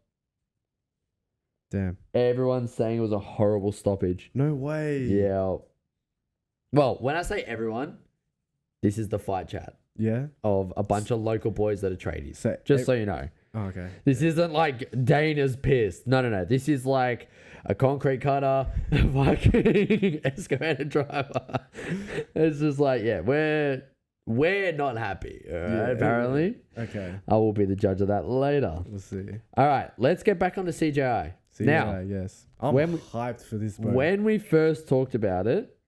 Damn. Everyone's saying it was a horrible stoppage. No way. Yeah. Well, when I say everyone, this is the fight chat Yeah? of a bunch of local boys that are tradies. So, Just so you know. Oh, okay. This isn't like Dana's pissed. No. This is like a concrete cutter, a fucking excavator driver. It's just like, yeah, we're not happy. All right, Yeah. apparently. Okay. I will be the judge of that later. We'll see. All right, let's get back onto CJI. Now, yes. I'm when- hyped for this, bro. when we first talked about it,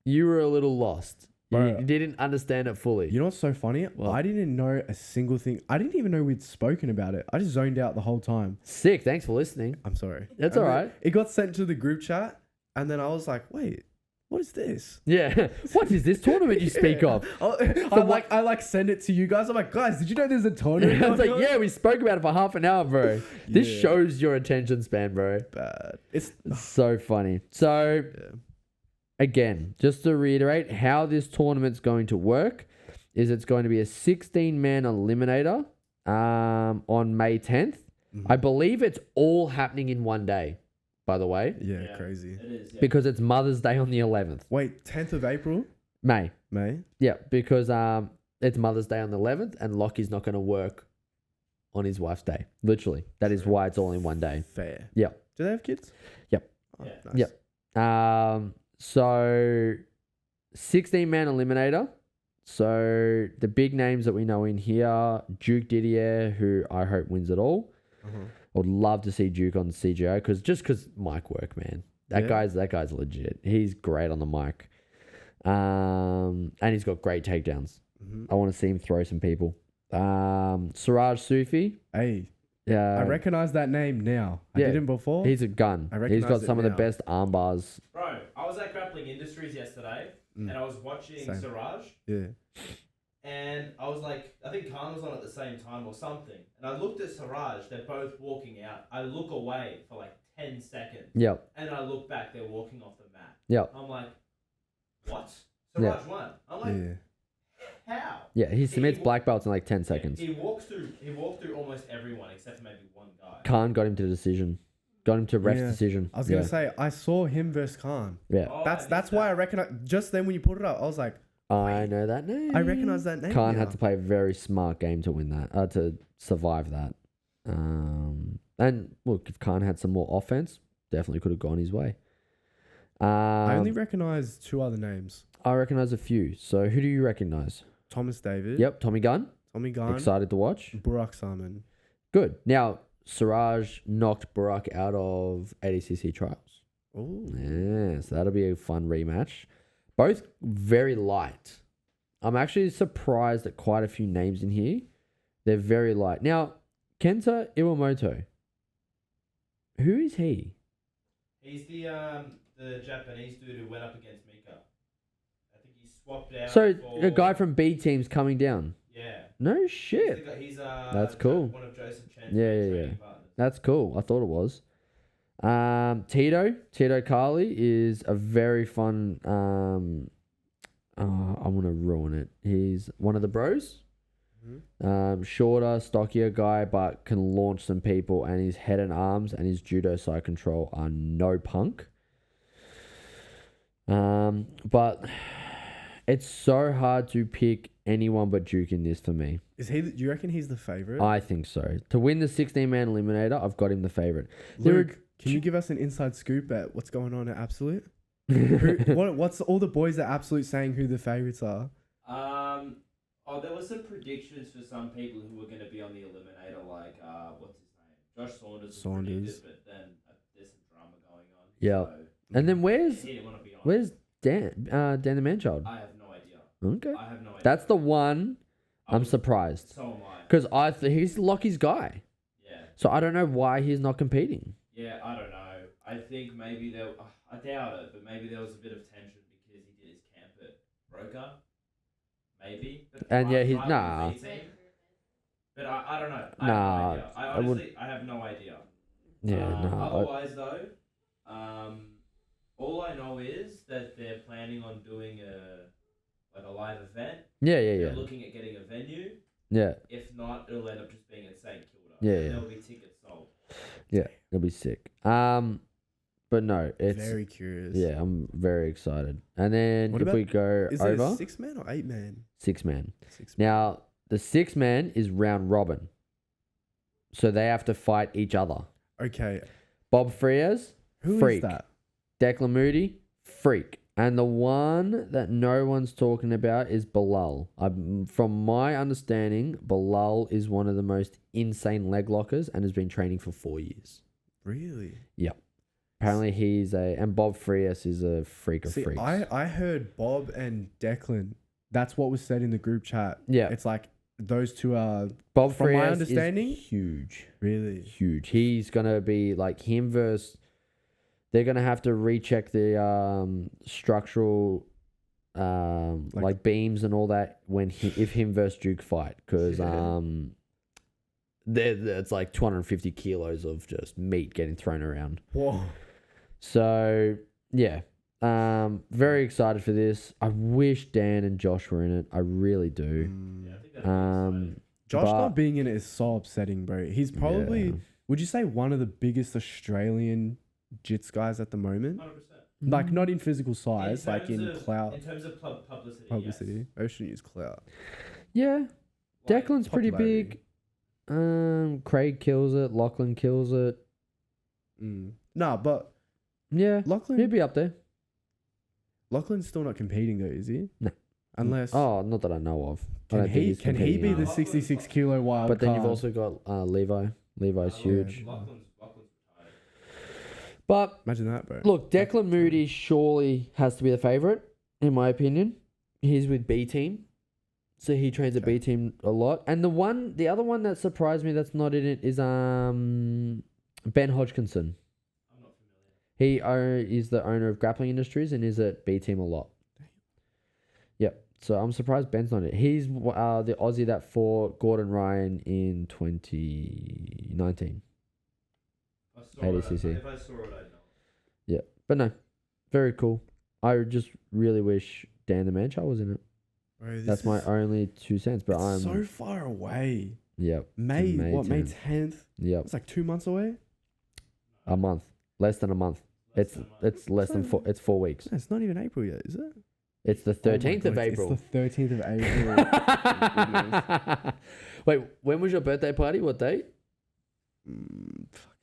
you were a little lost. Bro. You didn't understand it fully. You know what's so funny? What? I didn't know a single thing. I didn't even know we'd spoken about it. I just zoned out the whole time. Sick. Thanks for listening. I'm sorry. That's And all then right. It got sent to the group chat, and then I was like, wait, what is this? Yeah. What is this tournament you speak of? I like send it to you guys. I'm like, guys, did you know there's a tournament? I was like, going on?" yeah, we spoke about it for half an hour, bro. This Yeah. shows your attention span, bro. Bad. It's It's so funny. So, yeah. again, just to reiterate, how this tournament's going to work is it's going to be a 16-man eliminator on May 10th. Mhm. I believe it's all happening in one day, by the way, Yeah, crazy. It is. Yeah. because it's Mother's Day on the 11th. Wait, 10th of April, May. May. Yeah, because it's Mother's Day on the 11th and Lockie's not going to work on his wife's day. Literally. That is why it's all in one day. Fair. Yeah. Do they have kids? Yep. Oh, Yeah. nice. Yep. So 16-man eliminator. So the big names that we know in here, Duke Didier, who I hope wins it all. Uh-huh. I would love to see Duke on CJI because mic work, man. That guy's legit. He's great on the mic. And he's got great takedowns. Mm-hmm. I want to see him throw some people. Siraj Sufi. Hey, Yeah, I recognize that name now. I yeah, didn't before. he's a gun. I He's recognize got it some of the now. best arm bars. Bro, I was at Grappling Industries yesterday, Mm. and I was watching Same. Siraj, Yeah. and I was like, I think Khan was on at the same time or something, and I looked at Siraj. They're both walking out. I look away for like 10 seconds, Yep, and I look back. They're walking off the mat. yep. I'm like, what? Siraj won. I'm like, Yeah. how? Yeah, he submits wa- black belts in like 10 seconds. He walked through almost everyone except for maybe one guy. Khan got him to the decision. Got him to ref's Yeah. decision. I was gonna say I saw him versus Khan. Yeah. Oh, I That's missed why I that. recognize. Just then when you put it up, I was like, I know that name. I recognize that name. Khan now. had to play a very smart game to win that, to survive that. And look, if Khan had some more offense, definitely could have gone his way. I only recognize two other names: I recognize a few. So who do you recognize? Thomas David. Yep, Tommy Gunn. Tommy Gunn. Excited to watch. Burak Salman. Good. Now, Siraj knocked Burak out of ADCC trials. Oh. Yeah, so that'll be a fun rematch. Both very light. I'm actually surprised at quite a few names in here. They're very light. Now, Kenta Iwamoto. Who is he? He's the Japanese dude who went up against Mika. I think he swapped out. So, for, a guy from B team's coming down. Yeah. No shit. He's That's cool. One of Joseph Chen's Yeah, main yeah, training yeah. partners. That's cool. I thought it was. Tito Carly is a very fun. I'm gonna ruin it. He's one of the bros. Shorter, stockier guy, but can launch some people. And his head and arms and his judo side control are no punk. But it's so hard to pick anyone but Duke in this for me. Is he? Do you reckon he's the favorite? I think so. To win the 16-man eliminator, I've got him the favorite. Luke, can you give us an inside scoop at what's going on at Absolute? What's all the boys at Absolute saying who the favorites are? There were some predictions for some people who were going to be on the eliminator, like what's his name, Josh Saunders. Saunders. But then there's some drama going on. Yeah. So And then he didn't want to be on. where's Dan? Dan the Manchild. I have no idea. Okay. I have no idea. That's the one I'm was- surprised. So am I. Because he's Lockie's guy. Yeah. So I don't know why he's not competing. Yeah, I don't know. I think maybe there. I doubt it, but maybe there was a bit of tension because he did his camp at Broker. Maybe. But And yeah, rival nah. B team. But I don't know. Nah, I have no idea. I I would- honestly, I have no idea. Yeah, no. Otherwise, though, all I know is that they're planning on doing a live event. Yeah, yeah, They're yeah. looking at getting a venue. Yeah, If not, it'll end up just being at St Kilda. Yeah, And yeah. There'll be tickets sold. yeah. It'll be sick. But no, it's Very curious. yeah. I'm very excited. And then What if we go Is it over a 6-man or 8-man? 6-man. 6-man. Now the 6-man is round robin, so they have to fight each other. Okay. Bob Frias, Who freak. is that? Declan Moody, freak. And the one that no one's talking about is Bilal. From my understanding, Bilal is one of the most insane leg lockers and has been training for 4 years. Really? Apparently and Bob Frias is a freak of See, freaks. I heard Bob and Declan. That's what was said in the group chat. Yeah. It's like those two are Bob from my Frias understanding- is huge. really. Huge. He's going to be like him versus... They're going to have to recheck the structural like beams and all that if him versus Duke fight. Because Yeah. it's like 250 kilos of just meat getting thrown around. Whoa. So, yeah. Very excited for this. I wish Dan and Josh were in it. I really do. Yeah, I think that'd be exciting. Josh but- not being in it is so upsetting, bro. He's probably, Yeah. would you say, one of the biggest Australian jits guys at the moment? 100%. Like, not in physical In size, like in terms of- clout, In terms of publicity. publicity. Yes. Ocean use clout. Yeah. Like, Declan's pretty big. Craig kills it. Lachlan kills it. Nah, but Yeah, he'd Lachlan, be up there. Lachlan's still not competing though, is he? No. Unless Oh, not that I know of. I can don't think he he's can he competing be yet. the 66 kilo wild But then you've card? also got Levi. Levi's huge. Lachlan's retired. But Imagine that, bro. look, Declan Moody surely has to be the favourite, in my opinion. He's with B team. So he trains at B team a lot. And the other one that surprised me that's not in it is Ben Hodgkinson. I'm not familiar. He is the owner of Grappling Industries and is at B team a lot. Yep. So I'm surprised Ben's not in it. He's the Aussie that fought Gordon Ryan in 2019. ADCC. If I saw it, I'd know. Yeah. But no, very cool. I just really wish Dan the Manchild was in it. Bro, That's my only 2 cents. But I'm so far away. Yep. May 10th. 10th? Yep. It's like 2 months away. A month. Less than a month. It's less than 4. It's 4 weeks. No, it's not even April yet, is it? It's the 13th of God, April. It's the 13th of April. Wait, when was your birthday party? What date? Fuck,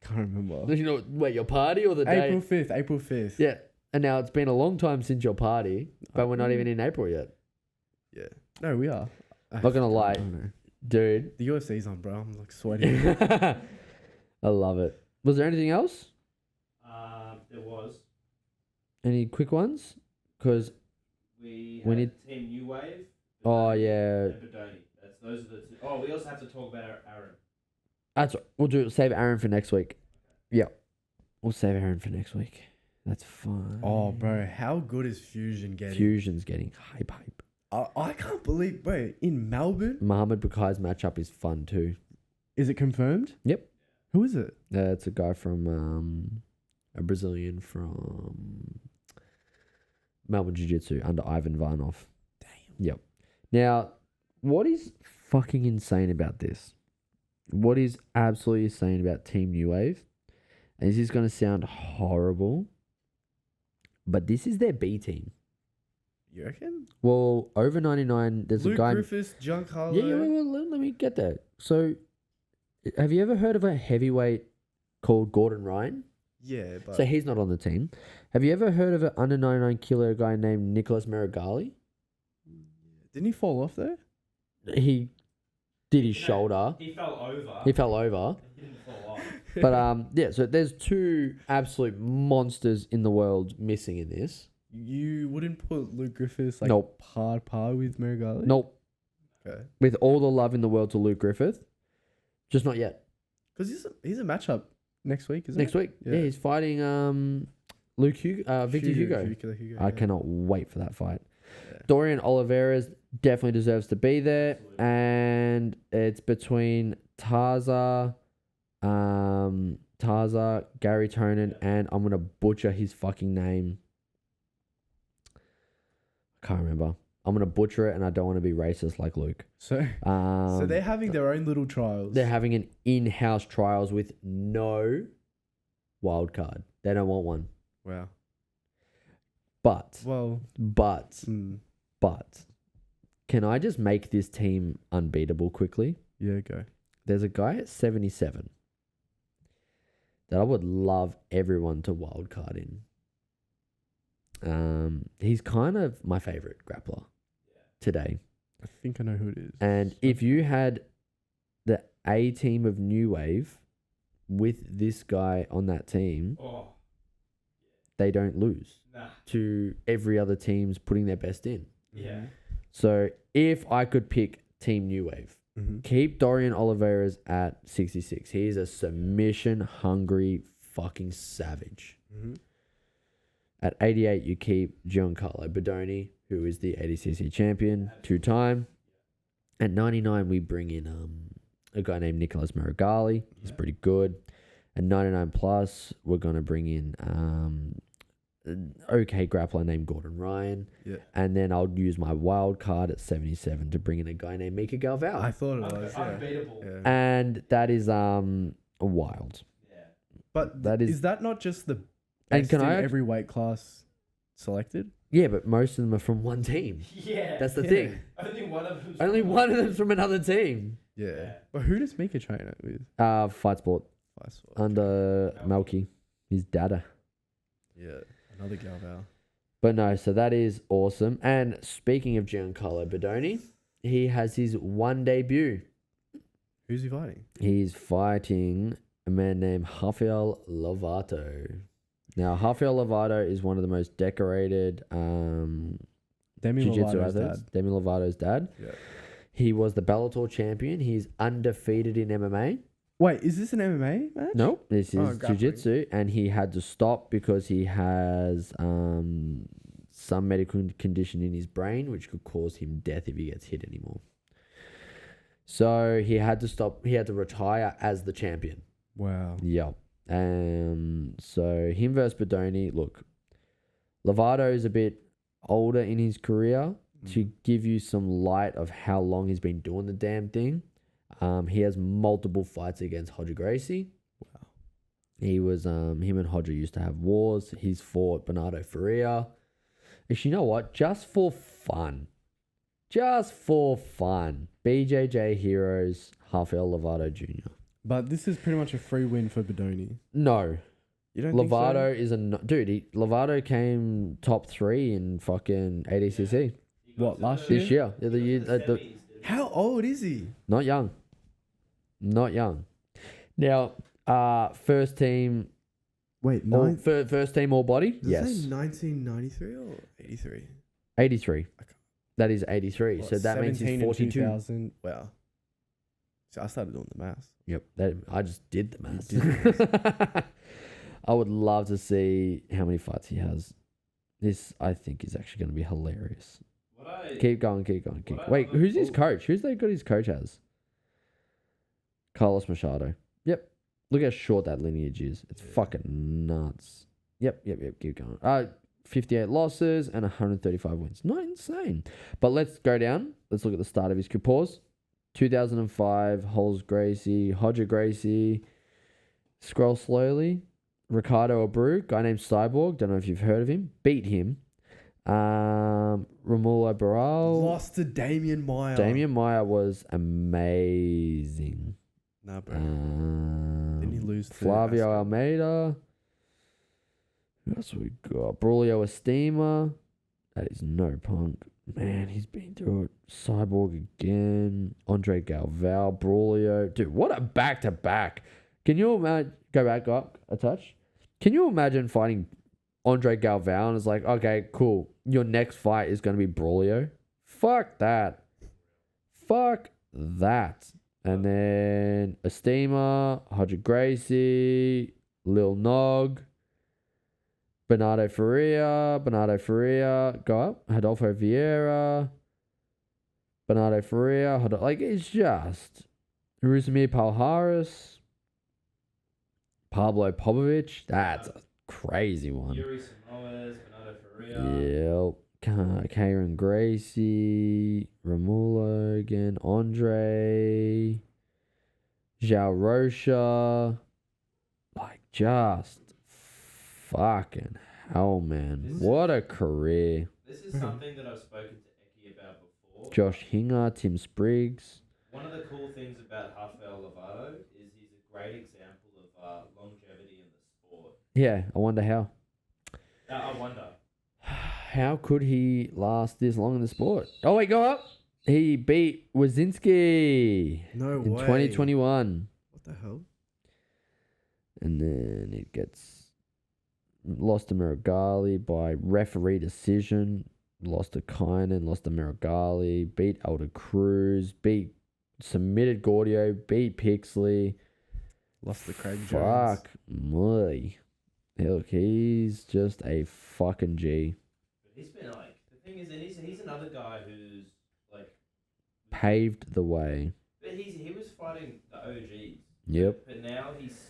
can't remember. You know, wait, your party or the day? April 5th. April 5th. Yeah. And now it's been a long time since your party, but we're not even in April yet. Yeah. No, we are. Not gonna lie, I don't know. dude. The UFC's on, bro. I'm like sweating. I love it. Was there anything else? There was. Any quick ones? Because We We had need- Team New Wave. oh yeah, And Bedoni. Those are the two. Oh, we also have to talk about Aaron. that's we'll save Aaron for next week. Yeah, we'll save Aaron for next week. That's fine. Oh, bro. How good is Fusion getting? Fusion's getting hype. I can't believe, bro. In Melbourne? Muhammad Bukai's matchup is fun too. Is it confirmed? Yep. Who is it? It's a guy from a Brazilian from Melbourne Jiu Jitsu under Ivan Varnov. Damn. Yep. Now, what is fucking insane about this? What is absolutely insane about Team New Wave? And this is going to sound horrible, but this is their B team. You reckon? Well, over 99, there's Luke a guy. Griffiths, Giancarlo. Yeah, let me get there. So, have you ever heard of a heavyweight called Gordon Ryan? Yeah, but So he's not on the team. Have you ever heard of an under 99 kilo guy named Nicholas Marigali? didn't he fall off though? He did his No, shoulder. He fell over. He fell over. He didn't fall off. But yeah, so there's two absolute monsters in the world missing in this. You wouldn't put Luke Griffiths like Nope. par with Marigali? Nope. Okay. With all the love in the world to Luke Griffith, just not yet. Because he's a matchup next week, isn't Next it? week, yeah, he's fighting Victor Hugo. I cannot wait for that fight. Yeah. Dorian Oliveira definitely deserves to be there, and it's between Tarza, Gary Tonin, and I'm gonna butcher his fucking name. I can't remember. I'm gonna butcher it, and I don't want to be racist like Luke. So they're having their own little trials. They're having an in-house trials with no wild card. They don't want one. Wow. But Well. But can I just make this team unbeatable quickly? Yeah. Go. There's a guy at 77 that I would love everyone to wildcard in. He's kind of my favorite grappler today. I think I know who it is. And if you had the A team of New Wave with this guy on that team, Oh, they don't lose nah. to every other team's putting their best in. Yeah. So if I could pick Team New Wave, Mm-hmm. keep Dorian Oliveira at 66. He's a submission hungry fucking savage. Mm-hmm. At 88, you keep Giancarlo Bedoni, who is the ADCC champion, 2-time. At 99, we bring in a guy named Nicholas Marigali. He's pretty good. At 99 plus, we're gonna bring in an okay grappler named Gordon Ryan. Yeah. And then I'll use my wild card at 77 to bring in a guy named Mika Galvao. I thought it was. Yeah. Unbeatable. Yeah. And that is wild. Yeah. But that is- is that not just the And best can in I every weight class selected? Yeah, but most of them are from one team. Yeah. That's the Yeah. thing. Only one of them. Only one of them's from another team. Yeah. Yeah. But who does Mika train it with? Fight sport Vice Lord. under Melky. His dada. Yeah, another Galval. But no, so that is awesome. And speaking of Giancarlo Bodoni, he has his one debut. Who's he fighting? He's fighting a man named Rafael Lovato. Now, Rafael Lovato is one of the most decorated Demi jiu-jitsu Lovato's athletes. dad. Demi Lovato's dad. Yeah. He was the Bellator champion. He's undefeated in MMA. Wait, is this an MMA match? No, this is grappling. jiu-jitsu, and he had to stop because he has some medical condition in his brain which could cause him death if he gets hit anymore. So he had to stop. He had to retire as the champion. Wow. Yeah. So him versus Bodoni. Look, Lovato is a bit older in his career. To give you some light of how long he's been doing the damn thing, he has multiple fights against Roger Gracie. Wow. He was him and Roger used to have wars. He's fought Bernardo Faria. Actually, you know what? Just for fun, BJJ Heroes Rafael Lovato Jr. But this is pretty much a free win for Bodoni. No, You don't Lovato think is a dude. Lovato came top 3 in fucking ADCC What, last this year. year? The year so? How old is he? not young. Now, first team, Wait, first team all body. Does Yes, it say 1993 or 83? 83. Okay. That is 83. What, So that means 17 he's and 42. 2000. Wow. So I started doing the maths. Yep, I just did the math. did the I would love to see how many fights he has. This, I think, is actually going to be hilarious. Keep going. Wait, who's his coach? Who's they got his coach as? Carlos Machado. Yep. Look how short that lineage is. It's fucking nuts. Yep. Keep going. 58 losses and 135 wins. Not insane. But let's go down. Let's look at the start of his pause. 2005, Holmes Gracie, Roger Gracie. Scroll slowly. Ricardo Abreu, guy named Cyborg. Don't know if you've heard of him. Beat him. Romulo Barral. Lost to Damian Maya. Damian Maya was amazing. Nah, bro. Didn't he lose to Flavio Aspen? Almeida. Who else we got? Braulio Estima. That is no punk. Man, he's been through it. Cyborg again. Andre Galval. Braulio. Dude, what a back-to-back. Can you imagine? Go back up a touch. Can you imagine fighting Andre Galval and it's like, okay, cool. Your next fight is going to be Braulio. Fuck that. And then Estima, Roger Gracie, Lil Nog, Bernardo Faria, go up, Adolfo Vieira, Bernardo Faria, like it's just Rusumir Palhares, Pablo Popovich. That's a crazy one. Yuri Samoas, Bernardo Faria. Yep. Karen Gracie, Romulo again, Andre, João Rocha. Like, just fucking hell, man. What a career. This is something that I've spoken to Eki about before. Josh Hinger, Tim Spriggs. One of the cool things about Rafael Lovato is he's a great example of longevity in the sport. Yeah, I wonder how. I wonder. How could he last this long in the sport? Oh, wait, go up. He beat Wazinski No in way. 2021. What the hell? And then it gets lost to Miragali by referee decision. Lost to Kynan, lost to Miragali, beat Elder Cruz, submitted Gaudio, beat Pixley. Lost to Craig Jones. Fuck me. Look, he's just a fucking G. But he's been like, the thing is, and he's another guy who's like Paved the way. But he was fighting the OGs. Yep. But now he's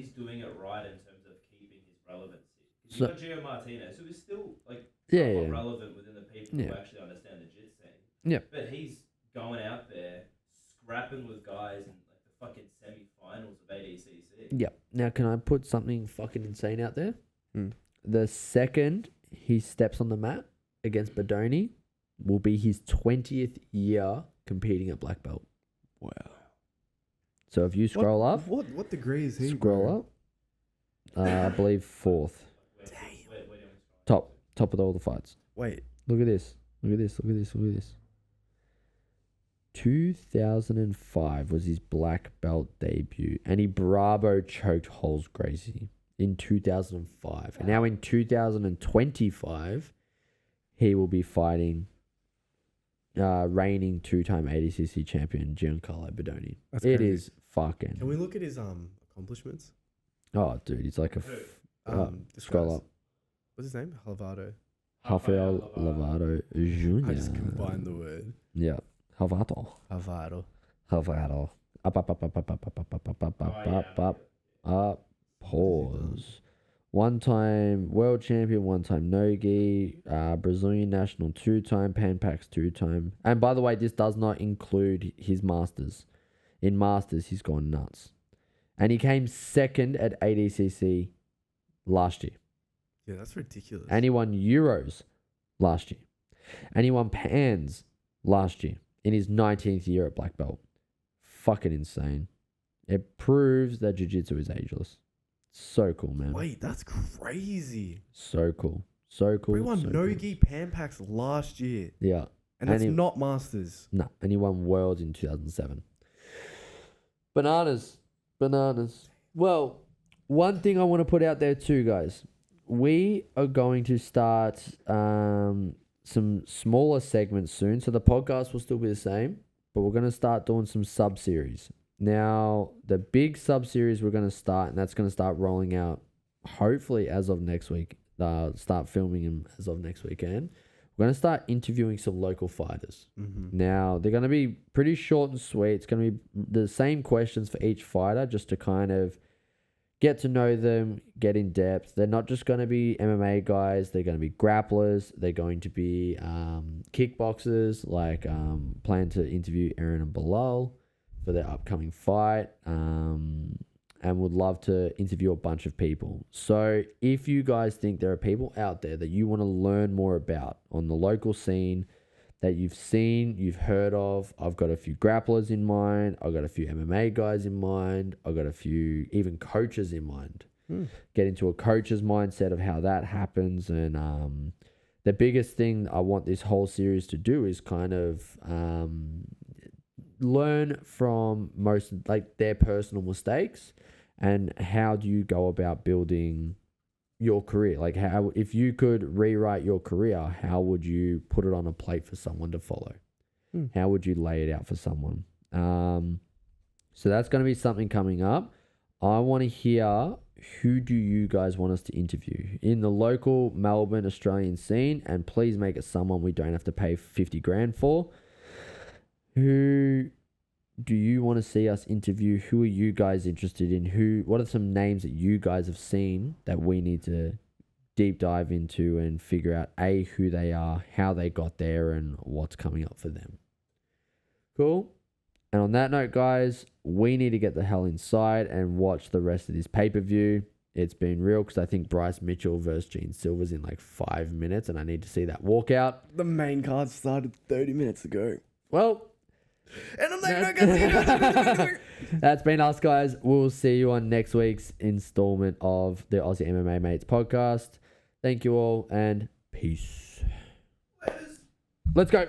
doing it right in terms of keeping his relevancy. Because So- you got Gio Martinez, who is still like Yeah, somewhat yeah. relevant within the people Yeah. who actually understand the jit scene. Yep. But he's going out there scrapping with guys in like the fucking semi-finals of ADCC. Yep. Now, can I put something fucking insane out there? Hmm. The second he steps on the mat against Bodoni will be his 20th year competing at black belt. Wow. So if you scroll up, What degree is he? scroll up, I believe fourth. West Top of all the fights. Wait. Look at this. Look at this. Look at this. Look at this. 2005 was his black belt debut, and he Bravo choked Holmes Gracie in 2005. And now in 2025, he will be fighting reigning 2-time ADCC champion Giancarlo Bodoni. That's It crazy. is fucking. Can we look at his accomplishments? Oh, dude, he's like a This scroll guy's- up. What's his name? Halvado. Rafael Lovato Jr. I just combined the word. Yeah, Halvato. Halvado. Halvato. Up. Pause. 1-time world champion, 1-time Nogi, Brazilian national 2-time, Pan-Pacs 2-time. And by the way, this does not include his Masters. In Masters, he's gone nuts. And he came second at ADCC last year. Yeah, that's ridiculous. And he won Euros last year. And he won Pans last year in his 19th year at black belt. Fucking insane. It proves that jiu-jitsu is ageless. So cool, man. Wait, that's crazy. So cool. So cool. We won so Nogi Pan-Pacs last year. Cool. Yeah. And that's he- not Masters. No. And he won Worlds in 2007. Bananas. Bananas. Well, one thing I want to put out there too, guys. We are going to start some smaller segments soon. So the podcast will still be the same, but we're going to start doing some sub-series. Now, the big sub-series we're going to start, and that's going to start rolling out hopefully as of next week. Start filming them as of next weekend. We're going to start interviewing some local fighters. Mm-hmm. Now, they're going to be pretty short and sweet. It's going to be the same questions for each fighter just to kind of get to know them, get in depth. They're not just going to be MMA guys. They're going to be grapplers. They're going to be kickboxers, like plan to interview Aaron and Bilal for their upcoming fight, and would love to interview a bunch of people. So if you guys think there are people out there that you want to learn more about on the local scene that you've seen, you've heard of, I've got a few grapplers in mind. I've got a few MMA guys in mind. I've got a few even coaches in mind. Get into a coach's mindset of how that happens. And the biggest thing I want this whole series to do is kind of learn from most, like, their personal mistakes and how do you go about building your career. Like, how, if you could rewrite your career, how would you put it on a plate for someone to follow? How would you lay it out for someone? So that's going to be something coming up. I want to hear, who do you guys want us to interview in the local Melbourne Australian scene? And please make it someone we don't have to pay 50 grand for. Who do you want to see us interview? Who are you guys interested in? What are some names that you guys have seen that we need to deep dive into and figure out who they are, how they got there, and what's coming up for them? Cool. And on that note, guys, we need to get the hell inside and watch the rest of this pay-per-view. It's been real because I think Bryce Mitchell versus Gene Silver's in like 5 minutes, and I need to see that walkout. The main card started 30 minutes ago. Well, And I'm like, that's been us, guys. We'll see you on next week's installment of the Aussie MMA Mates podcast. Thank you all, and peace. Let's go.